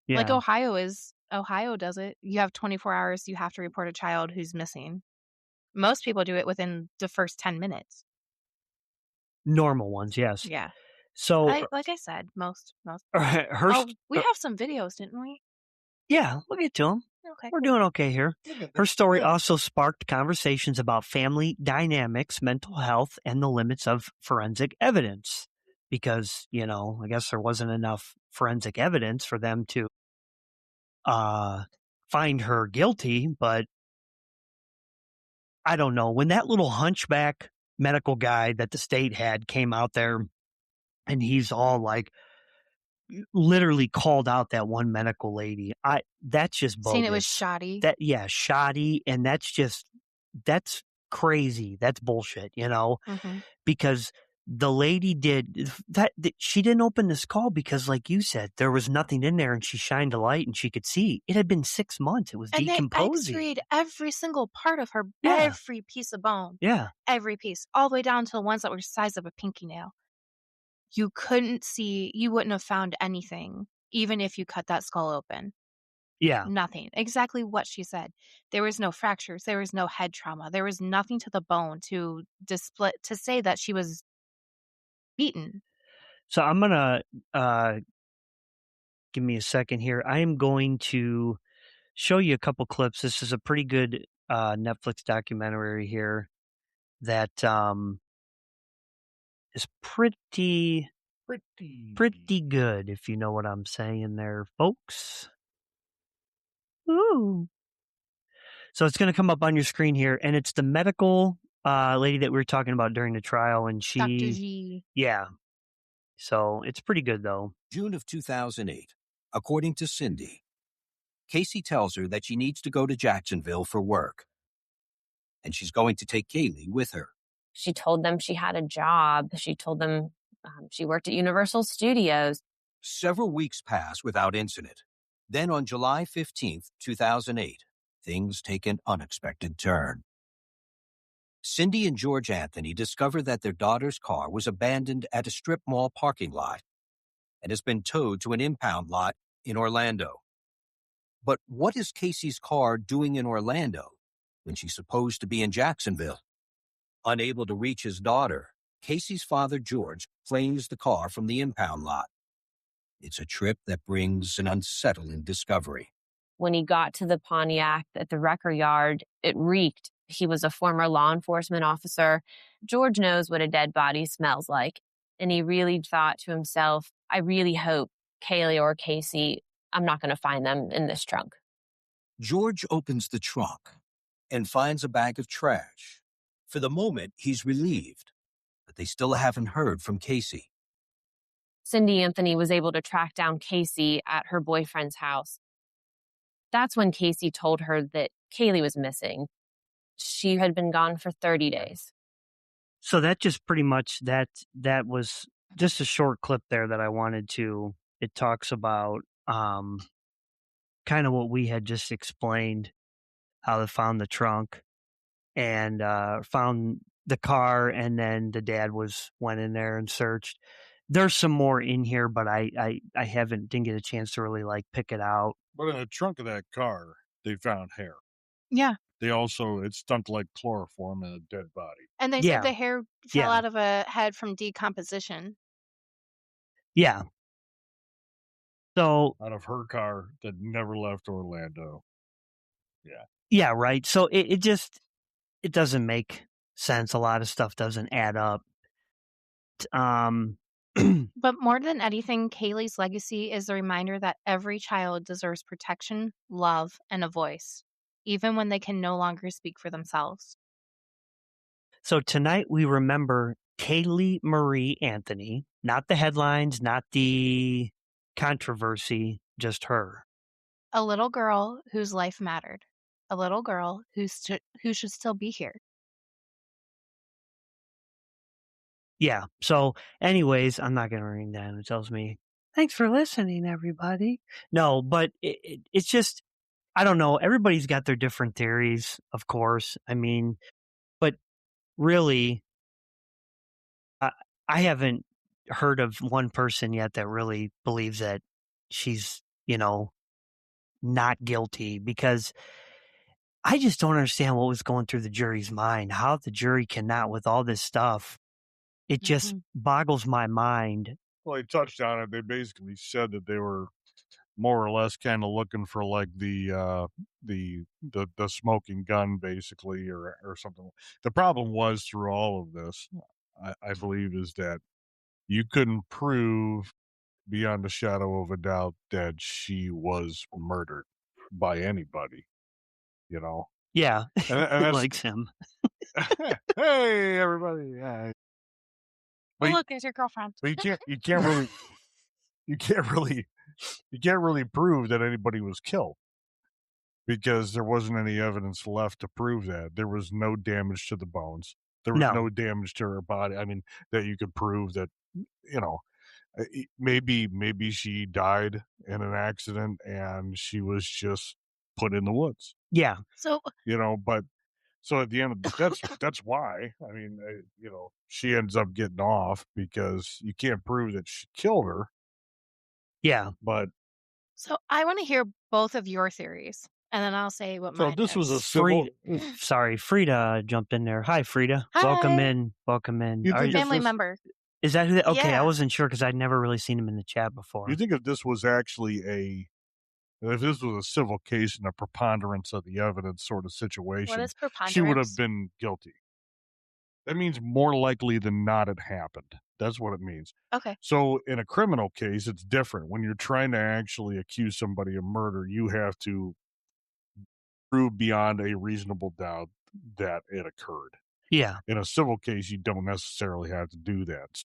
Yeah. Like Ohio does it. You have 24 hours, you have to report a child who's missing. Most people do it within the first 10 minutes. Normal ones, yes. Yeah. So, like I said, most. we have some videos, didn't we? Yeah, we'll get to them. Okay, we're doing okay here. Her story also sparked conversations about family dynamics, mental health, and the limits of forensic evidence. Because, I guess there wasn't enough forensic evidence for them to find her guilty. But I don't know. When that little hunchback medical guy that the state had came out there and he's all like, literally called out that one medical lady. That's just bogus. Saying it was shoddy. Shoddy, and that's crazy. That's bullshit, because the lady did that. She didn't open this call because, like you said, there was nothing in there, and she shined a light and she could see. It had been 6 months. It was And they decomposing. x-rayed every single part of her, Yeah. every piece of bone. Yeah. Every piece, all the way down to the ones that were the size of a pinky nail. You couldn't see, you wouldn't have found anything, even if you cut that skull open. Yeah. Nothing. Exactly what she said. There was no fractures. There was no head trauma. There was nothing to the bone to display to say that she was beaten. So I'm going to give me a second here. I am going to show you a couple clips. This is a pretty good Netflix documentary here that is pretty good, if you know what I'm saying there, folks. Ooh. So it's going to come up on your screen here, and it's the medical lady that we were talking about during the trial, and Dr. G. Yeah. So it's pretty good, though. June of 2008, according to Cindy, Casey tells her that she needs to go to Jacksonville for work, and she's going to take Caylee with her. She told them she had a job. She told them she worked at Universal Studios. Several weeks pass without incident. Then on July 15th, 2008, things take an unexpected turn. Cindy and George Anthony discover that their daughter's car was abandoned at a strip mall parking lot and has been towed to an impound lot in Orlando. But what is Casey's car doing in Orlando when she's supposed to be in Jacksonville? Unable to reach his daughter, Casey's father, George, claims the car from the impound lot. It's a trip that brings an unsettling discovery. When he got to the Pontiac at the wrecker yard, it reeked. He was a former law enforcement officer. George knows what a dead body smells like. And he really thought to himself, I really hope Caylee or Casey, I'm not going to find them in this trunk. George opens the trunk and finds a bag of trash. For the moment, he's relieved, but they still haven't heard from Casey. Cindy Anthony was able to track down Casey at her boyfriend's house. That's when Casey told her that Caylee was missing. She had been gone for 30 days. So that just pretty much, that was just a short clip there that I wanted to, it talks about kind of what we had just explained, how they found the trunk and found the car, and then the dad went in there and searched. There's some more in here, but I didn't get a chance to really like pick it out. But in the trunk of that car, they found hair. Yeah. They also, it stunk like chloroform in a dead body. And they said the hair fell out of a head from decomposition. Yeah. So out of her car that never left Orlando. Yeah. Yeah, right. So it doesn't make sense. A lot of stuff doesn't add up. But more than anything, Caylee's legacy is a reminder that every child deserves protection, love, and a voice, even when they can no longer speak for themselves. So tonight we remember Caylee Marie Anthony, not the headlines, not the controversy, just her. A little girl whose life mattered. A little girl who should still be here. Yeah. So anyways, I'm not going to ring down. It tells me, thanks for listening, everybody. No, but it's just, I don't know. Everybody's got their different theories, of course. I mean, but really, I haven't heard of one person yet that really believes that she's, not guilty, because I just don't understand what was going through the jury's mind, how the jury cannot, with all this stuff. It just boggles my mind. Well, they touched on it. They basically said that they were more or less kind of looking for like the smoking gun, basically, or something. The problem was through all of this, I believe, is that you couldn't prove beyond a shadow of a doubt that she was murdered by anybody. Yeah, and likes him. Hey, everybody! Yeah. But look, there's your girlfriend. But you can't really prove that anybody was killed because there wasn't any evidence left to prove that. There was no damage to the bones. There was no damage to her body. I mean, that you could prove that, maybe she died in an accident and she was just put in the woods. Yeah. So, but so at the end of that's why. I mean, she ends up getting off because you can't prove that she killed her. Yeah. But so I want to hear both of your theories, and then I'll say what mine this is. was a civil. Sorry, Frida jumped in there. Hi, Frida. Hi. Welcome in. Welcome in. You It's think a family member. Is that who? Okay, Yeah. I wasn't sure because I'd never really seen him in the chat before. You think if this was actually if this was a civil case and a preponderance of the evidence sort of situation, What is preponderance? she would have been guilty. That means more likely than not it happened. That's what it means. Okay. So in a criminal case, it's different. When you're trying to actually accuse somebody of murder, you have to prove beyond a reasonable doubt that it occurred. Yeah. In a civil case, you don't necessarily have to do that.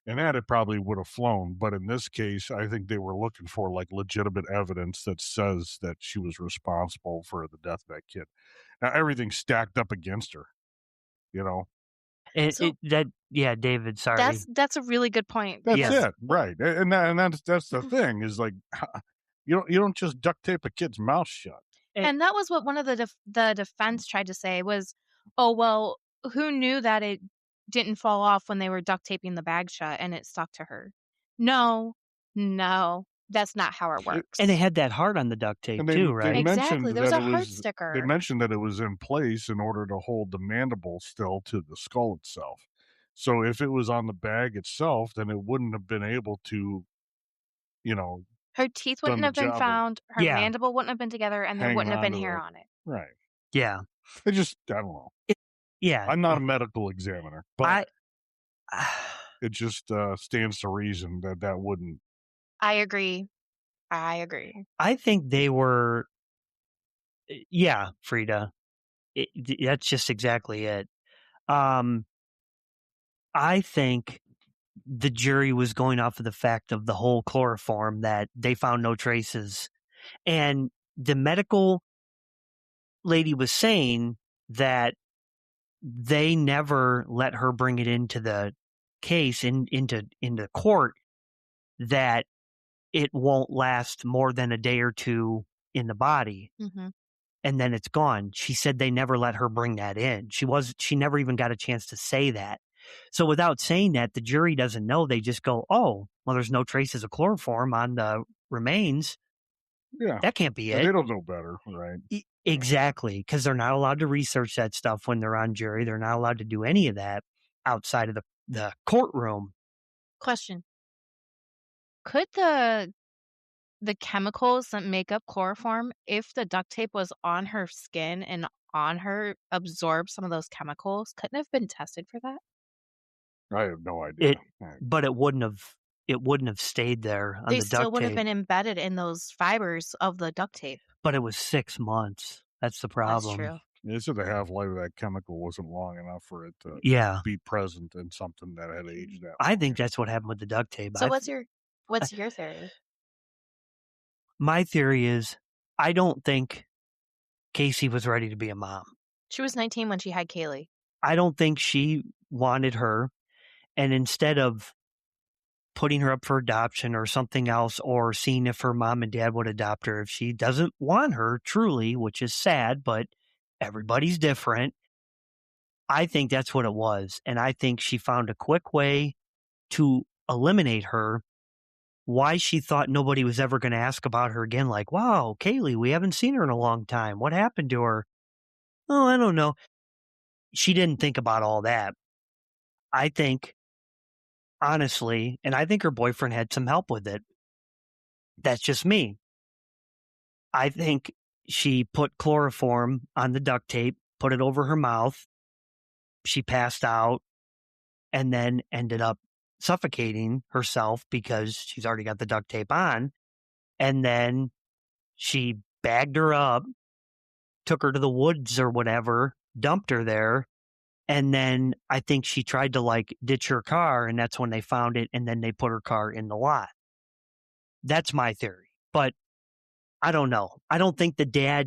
And that it probably would have flown. But in this case, I think they were looking for like legitimate evidence that says that she was responsible for the death of that kid. Now, everything's stacked up against her, David, sorry. That's a really good point. That's it, right? And that's the thing is like, you don't just duct tape a kid's mouth shut. And that was what one of the defense tried to say was, oh, well, who knew that it didn't fall off when they were duct taping the bag shut and it stuck to her? No, that's not how it works. And they had that heart on the duct tape too, right? Exactly. There was a heart sticker. They mentioned that it was in place in order to hold the mandible still to the skull itself. So if it was on the bag itself, then it wouldn't have been able to, her teeth wouldn't have been found, her mandible wouldn't have been together, and there wouldn't have been hair on it. Right. Yeah. I don't know. I'm not a medical examiner, but it just stands to reason that wouldn't. I agree. I think they were, Frida. That's just exactly it. I think the jury was going off of the fact of the whole chloroform that they found no traces. And the medical lady was saying that they never let her bring it into the case, into court, that it won't last more than a day or two in the body. Mm-hmm. And then it's gone. She said they never let her bring that in. She never even got a chance to say that. So without saying that, the jury doesn't know. They just go, oh, well, there's no traces of chloroform on the remains. Yeah. That can't be it. They don't know better, right? Exactly. Because they're not allowed to research that stuff when they're on jury. They're not allowed to do any of that outside of the courtroom. Question. Could the chemicals that make up chloroform, if the duct tape was on her skin and on her, absorb some of those chemicals? Couldn't have been tested for that? I have no idea. But it wouldn't have stayed there on the duct tape. They still would have been embedded in those fibers of the duct tape. But it was 6 months. That's the problem. That's true. They said the half-life of that chemical wasn't long enough for it to be present in something that had aged that long. I think that's what happened with the duct tape. So what's your theory? My theory is I don't think Casey was ready to be a mom. She was 19 when she had Caylee. I don't think she wanted her. And instead of putting her up for adoption or something else, or seeing if her mom and dad would adopt her, if she doesn't want her truly, which is sad, but everybody's different. I think that's what it was. And I think she found a quick way to eliminate her. Why she thought nobody was ever going to ask about her again. Like, wow, Caylee, we haven't seen her in a long time. What happened to her? Oh, I don't know. She didn't think about all that. I think, honestly, and I think her boyfriend had some help with it. That's just me. I think she put chloroform on the duct tape, put it over her mouth. She passed out and then ended up suffocating herself because she's already got the duct tape on. And then she bagged her up, took her to the woods or whatever, dumped her there, And then I think she tried to like ditch her car, and that's when they found it, and then they put her car in the lot. That's my theory. But I don't know. I don't think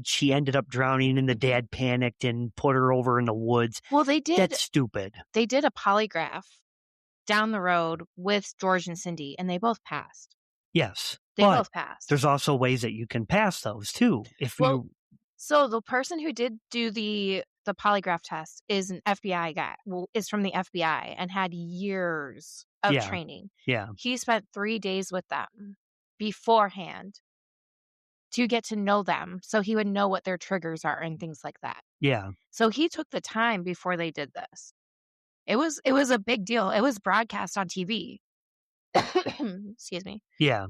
she ended up drowning and the dad panicked and put her over in the woods. Well, they did. That's stupid. They did a polygraph down the road with George and Cindy, and they both passed. Yes. They both passed. There's also ways that you can pass those too. So the person who did do the polygraph test is an FBI guy. Well, is from the FBI and had years of training. Yeah. He spent 3 days with them beforehand to get to know them, so he would know what their triggers are and things like that. Yeah. So he took the time before they did this. It was a big deal. It was broadcast on TV. Excuse me. Yeah.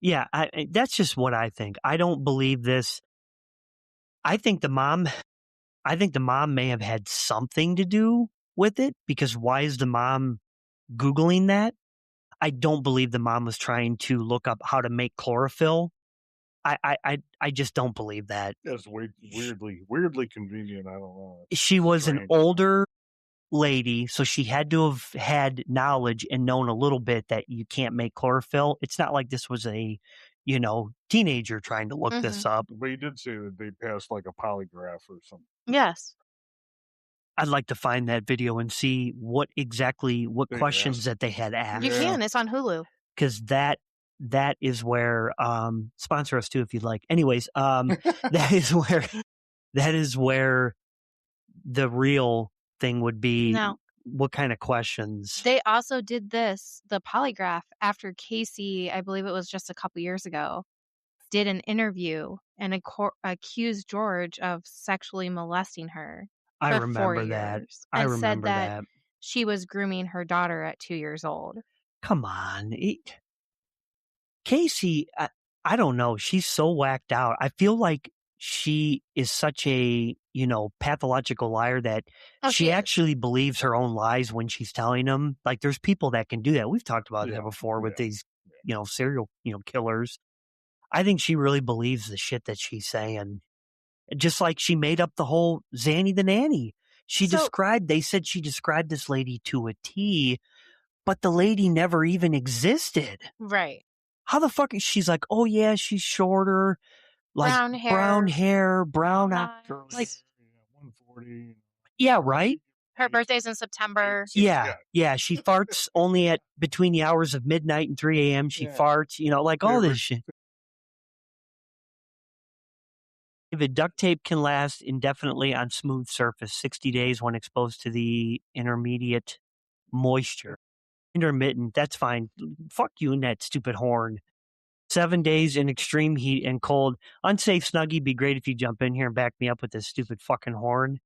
Yeah. That's just what I think. I don't believe this. I think the mom may have had something to do with it, because why is the mom Googling that? I don't believe the mom was trying to look up how to make chlorophyll. I just don't believe that. That's weirdly convenient. I don't know. She was an older lady, so she had to have had knowledge and known a little bit that you can't make chlorophyll. It's not like this was a, teenager trying to look this up. But you did say that they passed like a polygraph or something. Yes. I'd like to find that video and see what questions that they had asked. You can. It's on Hulu. Because that is where sponsor us too if you'd like. Anyways, that is where the real thing would be. Now, what kind of questions? They also did the polygraph after Casey, I believe it was just a couple years ago, did an interview and accused George of sexually molesting her. I remember that. I remember that she was grooming her daughter at 2 years old. Come on. Casey, I don't know. She's so whacked out. I feel like she is such a, pathological liar that she actually believes her own lies when she's telling them. Like, there's people that can do that. We've talked about that before with these, serial, killers. I think she really believes the shit that she's saying. Just like she made up the whole Zanny the nanny. They said she described this lady to a T, but the lady never even existed. Right. How the fuck is she's like, oh yeah, she's shorter, like brown hair, brown eyes. Like, 140. Yeah, right? Her birthday's in September. Yeah. She farts only at between the hours of midnight and 3 a.m. She farts, like all this shit. If a duct tape can last indefinitely on smooth surface, 60 days when exposed to the intermediate moisture. Intermittent, that's fine. Fuck you and that stupid horn. 7 days in extreme heat and cold. Unsafe Snuggie, be great if you jump in here and back me up with this stupid fucking horn.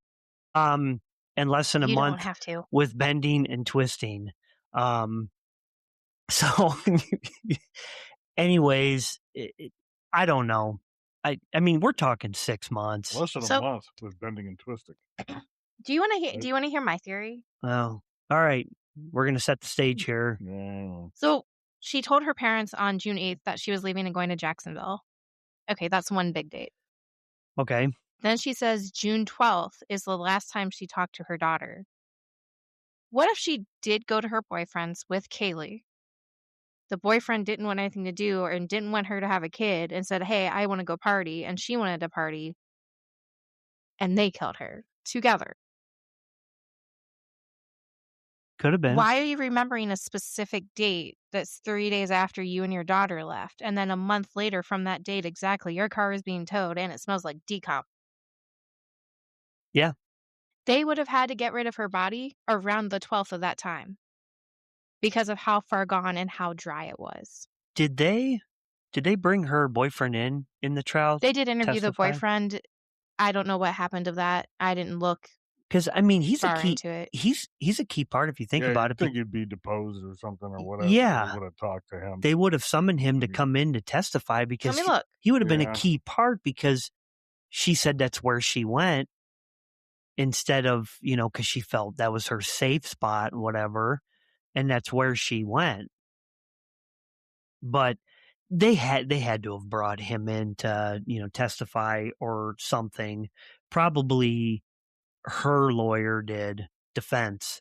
And less than a month don't have to. with bending and twisting. So anyways, I don't know. I mean, we're talking 6 months. Less than a month with bending and twisting. Do you want to hear my theory? Oh, all right. We're going to set the stage here. Yeah. So she told her parents on June 8th that she was leaving and going to Jacksonville. Okay, that's one big date. Okay. Then she says June 12th is the last time she talked to her daughter. What if she did go to her boyfriend's with Caylee? The boyfriend didn't want anything to do and didn't want her to have a kid and said, hey, I want to go party. And she wanted to party. And they killed her together. Could have been. Why are you remembering a specific date that's 3 days after you and your daughter left? And then a month later from that date exactly, your car is being towed and it smells like decomp. Yeah. They would have had to get rid of her body around the 12th of that time because of how far gone and how dry it was. Did they bring her boyfriend in the trial? They did interview the boyfriend. I don't know what happened to that. I didn't look. Because I mean, he's a key. Into it. He's a key part if you think about it. I think he'd be deposed or something or whatever. Yeah, they would have talked to him. They would have summoned him to come in to testify because he would have been a key part because she said that's where she went instead of because she felt that was her safe spot, whatever, and that's where she went. But they had to have brought him in to testify or something. Probably her lawyer did defense,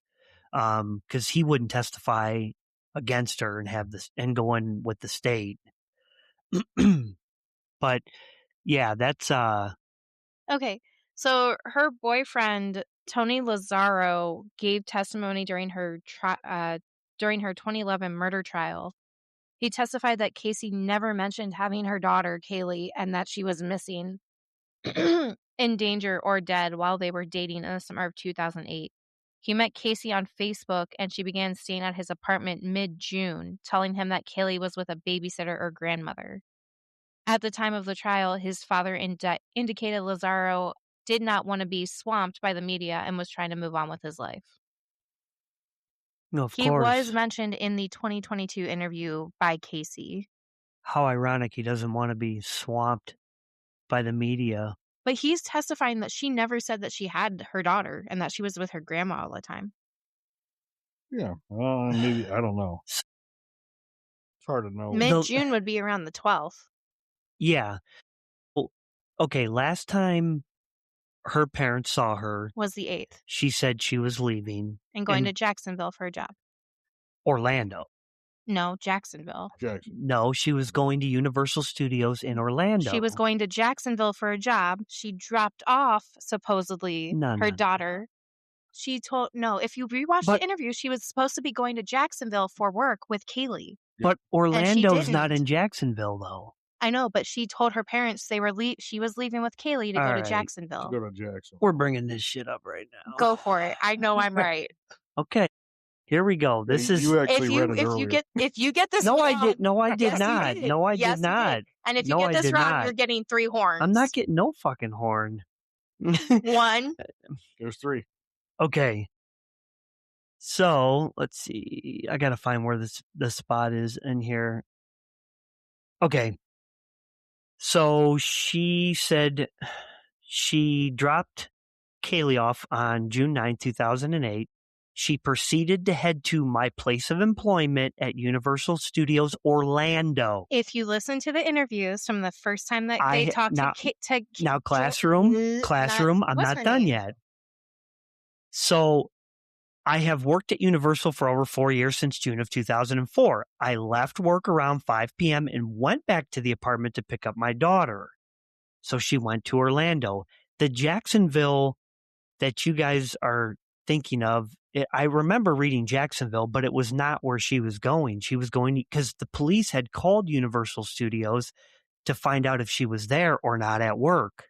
because he wouldn't testify against her and have this and go in with the state. But yeah, that's Okay. So her boyfriend, Tony Lazzaro, gave testimony during her 2011 murder trial. He testified that Casey never mentioned having her daughter, Caylee, and that she was missing, in danger, or dead while they were dating in the summer of 2008. He met Casey on Facebook, and she began staying at his apartment mid-June, telling him that Caylee was with a babysitter or grandmother. At the time of the trial, his father indicated Lazzaro did not want to be swamped by the media and was trying to move on with his life. of He course. was mentioned in the 2022 interview by Casey. How ironic he doesn't want to be swamped by the media. But he's testifying that she never said that she had her daughter and that she was with her grandma all the time. Yeah. Maybe, I don't know. It's hard to know. Mid-June would be around the 12th. Yeah. Well, okay, last time her parents saw her was the 8th. She said she was leaving. And going to Jacksonville for a job. Orlando. No, Jacksonville. No, she was going to Universal Studios in Orlando. She was going to Jacksonville for a job. She dropped off, supposedly, her daughter. She told, if you rewatch the interview, she was supposed to be going to Jacksonville for work with Caylee. But Orlando's not in Jacksonville, though. I know, but she told her parents she was leaving with Caylee to go to Jacksonville. To go to Jacksonville. We're bringing this shit up right now. Go for it. I know I'm right. Okay. Here we go. This is you actually read it earlier. If you get this wrong, I did not. Yes, No, I did not. And if you get this wrong, you're getting 3 horns. I'm not getting no fucking horn. 1. There's 3. Okay. So let's see. I gotta find where the spot is in here. Okay. So she said she dropped Caylee off on June 9, 2008. She proceeded to head to my place of employment at Universal Studios Orlando. If you listen to the interviews from the first time that they talked now, classroom, I'm not done yet. So I have worked at Universal for over 4 years since June of 2004. I left work around 5 p.m. and went back to the apartment to pick up my daughter. So she went to Orlando. The Jacksonville that you guys are thinking of, I remember reading Jacksonville, but it was not where she was going. She was going because the police had called Universal Studios to find out if she was there or not at work.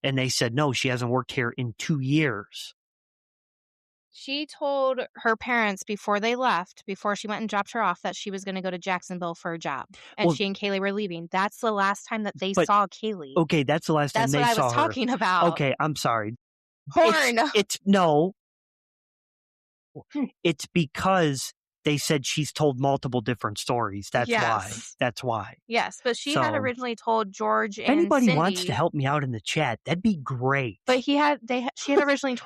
And they said, no, she hasn't worked here in 2 years. She told her parents before they left, before she went and dropped her off, that she was going to go to Jacksonville for a job. And she and Caylee were leaving. That's the last time that they saw Caylee. Okay, that's the last time they saw her. That's what I was talking about. Okay, I'm sorry. Horn. It's because they said she's told multiple different stories. That's why. That's why. Yes, but she had originally told George and anybody Cindy, wants to help me out in the chat, that'd be great. But she had originally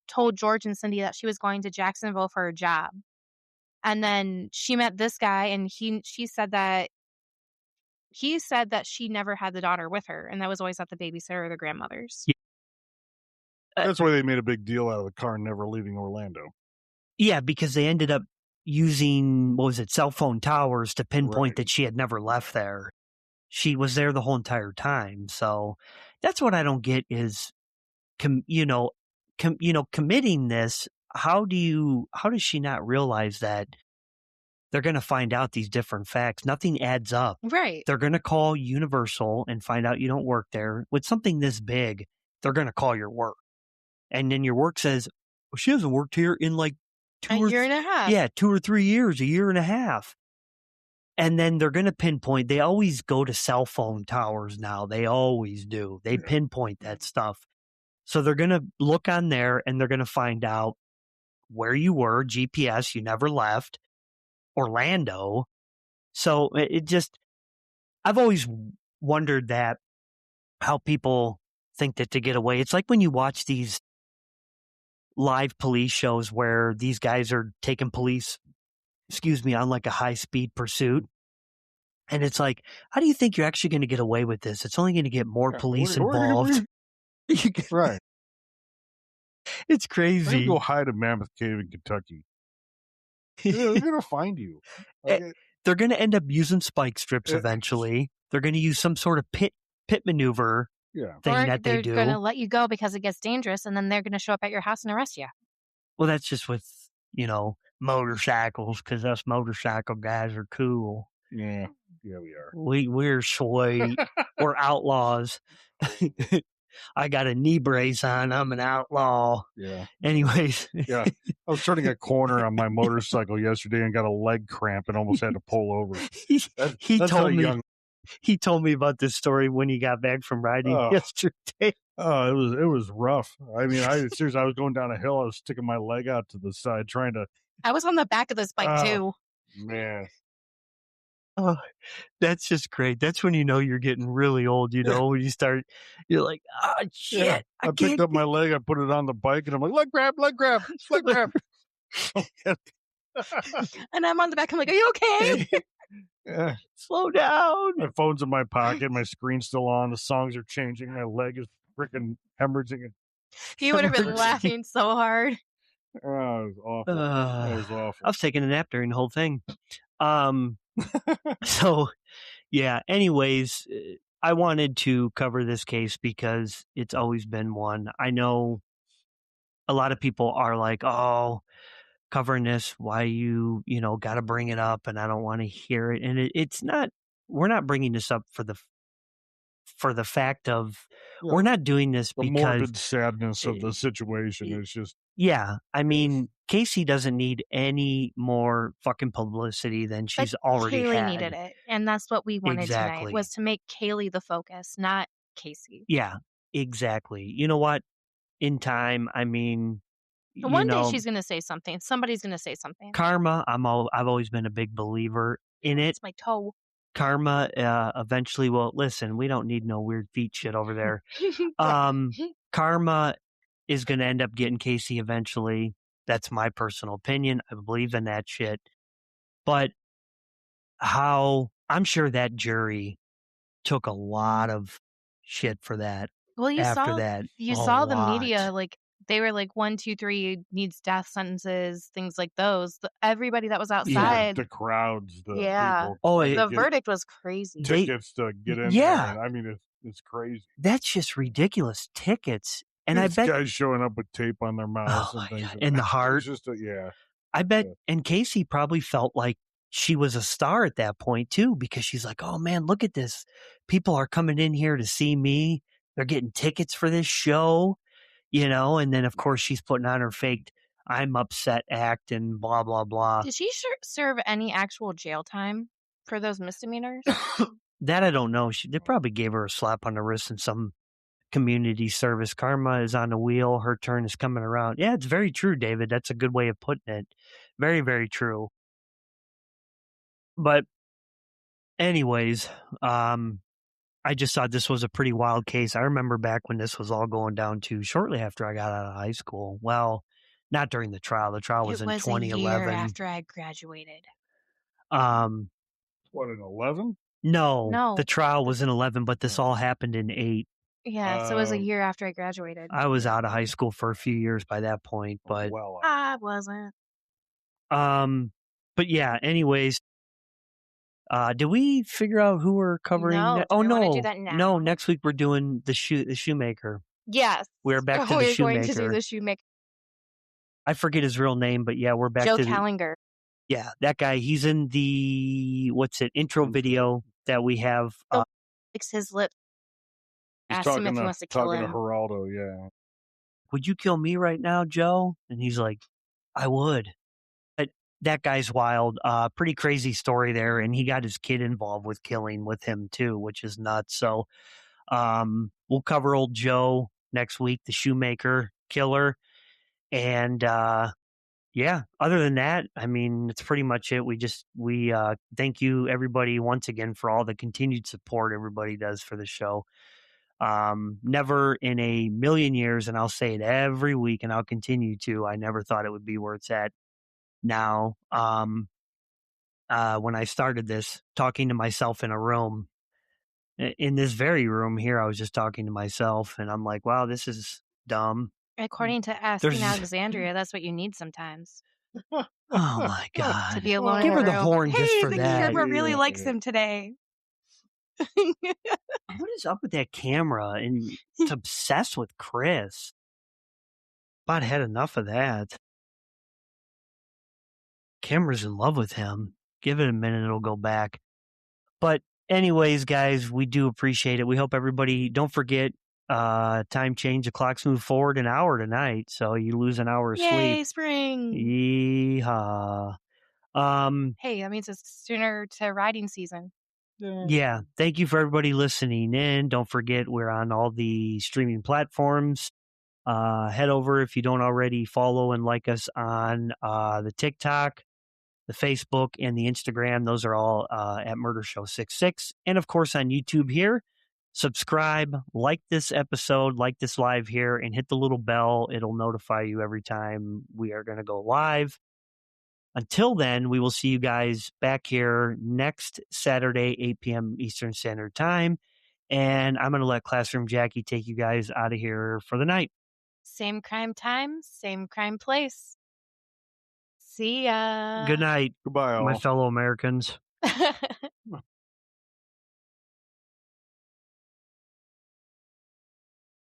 told George and Cindy that she was going to Jacksonville for a job. And then she met this guy, and he said that she never had the daughter with her, and that was always at the babysitter or the grandmother's. Yeah. That's why they made a big deal out of the car never leaving Orlando. Yeah, because they ended up using, cell phone towers to pinpoint that she had never left there. She was there the whole entire time. So that's what I don't get is, committing this. How does she not realize that they're going to find out these different facts? Nothing adds up. Right. They're going to call Universal and find out you don't work there. With something this big, they're going to call your work. And then your work says, well, she hasn't worked here in like a year and a half. Yeah, 2 or 3 years, a year and a half. And then they're going to pinpoint. They always go to cell phone towers now. They always do. They pinpoint that stuff. So they're going to look on there and they're going to find out where you were, GPS, you never left, Orlando. So I've always wondered that, how people think that to get away. It's like when you watch these live police shows where these guys are taking police, on like a high-speed pursuit. And it's like, how do you think you're actually going to get away with this? It's only going to get more police involved. Right. It's Maybe crazy. go hide in Mammoth Cave in Kentucky. They're gonna find you. They're going to end up using spike strips eventually. They're going to use some sort of pit maneuver thing or that they they're do. going to let you go because it gets dangerous, and then they're going to show up at your house and arrest you. Well, that's just with, motorcycles, because us motorcycle guys are cool. Yeah, we are. We're sweet. We're outlaws. I got a knee brace on. I'm an outlaw. Yeah. Anyways. Yeah. I was turning a corner on my motorcycle yesterday and got a leg cramp and almost had to pull over. He told me about this story when he got back from riding yesterday. Oh, it was rough. I mean, seriously, I was going down a hill. I was sticking my leg out to the side trying to. I was on the back of this bike too. Man. Oh, that's just great. That's when you know you're getting really old, when you're like, oh, shit. Yeah. I picked up my leg, I put it on the bike, and I'm like, leg grab. And I'm on the back. I'm like, are you okay? Yeah. Slow down. My phone's in my pocket. My screen's still on. The songs are changing. My leg is freaking hemorrhaging. He would have been laughing so hard. Oh, it was awful. It was awful. I was taking a nap during the whole thing. So, yeah, anyways, I wanted to cover this case because it's always been one. I know a lot of people are like, oh, covering this, why you got to bring it up, and I don't want to hear it. And it's not, we're not bringing this up for the fact of, we're not doing this the because morbid sadness of the situation. It's just, yeah, I mean, Casey doesn't need any more fucking publicity than she's already Caylee had. needed it, and that's what we wanted tonight, was to make Caylee the focus, not Casey. Yeah, exactly. You know what? In time, I mean, one day she's going to say something. Somebody's going to say something. Karma, I've always been a big believer in it. It's my toe. Karma eventually will, listen, we don't need no weird feet shit over there. Karma is going to end up getting Casey eventually. That's my personal opinion. I believe in that shit. But I'm sure that jury took a lot of shit for that. Well, you saw the media, like, they were like 1, 2, 3 needs death sentences, things like those. Everybody that was outside, the crowds, people. The verdict was crazy. Tickets to get in there. I mean, it's crazy. That's just ridiculous. Tickets. And I bet guys showing up with tape on their mouths and things. In the heart. It's just I bet, and Casey probably felt like she was a star at that point too, because she's like, oh man, look at this. People are coming in here to see me. They're getting tickets for this show, and then of course she's putting on her fake I'm upset act and blah, blah, blah. Did she serve any actual jail time for those misdemeanors? That I don't know. They probably gave her a slap on the wrist and some community service. Karma is on the wheel. Her turn is coming around. Yeah, it's very true, David. That's a good way of putting it. Very, very true. But anyways, I just thought this was a pretty wild case. I remember back when this was all going down to shortly after I got out of high school. Well, not during the trial. The trial was in 2011. A year after I graduated. What, in 11? No. The trial was in 11, but this all happened in 8. Yeah, so it was a year after I graduated. I was out of high school for a few years by that point, but I wasn't. But yeah, anyways, did we figure out who we're covering? No. Oh no. no. Do that now? No, next week we're doing the shoemaker. Yes. We're back to the shoemaker. We're going to do the shoemaker. I forget his real name, but yeah, we're back Joe to Callinger. Yeah, that guy. He's in the intro video that we have. Licks his lips. Asked him if he wants to kill him. Talking to Geraldo, yeah. Would you kill me right now, Joe? And he's like, I would. That guy's wild. Pretty crazy story there, and he got his kid involved with killing with him too, which is nuts. So, we'll cover old Joe next week, the shoemaker killer, and yeah. Other than that, I mean, it's pretty much it. We thank you everybody once again for all the continued support everybody does for the show. Never in a million years, and I'll say it every week, and I'll continue to. I never thought it would be where it's at now. When I started this, talking to myself in a room, in this very room here, I was just talking to myself, and I'm like, wow, this is dumb. According to Asking Alexandria, that's what you need sometimes. Oh my God. To be alone Give in her a the room. horn Hey, just for the that. camera really likes him today. What is up with that camera? And it's obsessed with Chris. About had enough of that. Camera's in love with him. Give it a minute, it'll go back. But anyways, guys, we do appreciate it. We hope everybody, don't forget, time change, the clocks move forward an hour tonight, so you lose an hour of Yay, sleep. spring. Yeehaw. Hey, that means it's sooner to riding season. Yeah, thank you for everybody listening in. Don't forget, we're on all the streaming platforms. Head over if you don't already follow and like us on the TikTok, the Facebook, and the Instagram. Those are all at Murder Show 66. And of course on YouTube here. Subscribe, like this episode, like this live here, and hit the little bell. It'll notify you every time we are going to go live. Until then, we will see you guys back here next Saturday, 8 p.m. Eastern Standard Time. And I'm going to let Classroom Jackie take you guys out of here for the night. Same crime time, same crime place. See ya. Good night, Goodbye, all. my fellow Americans.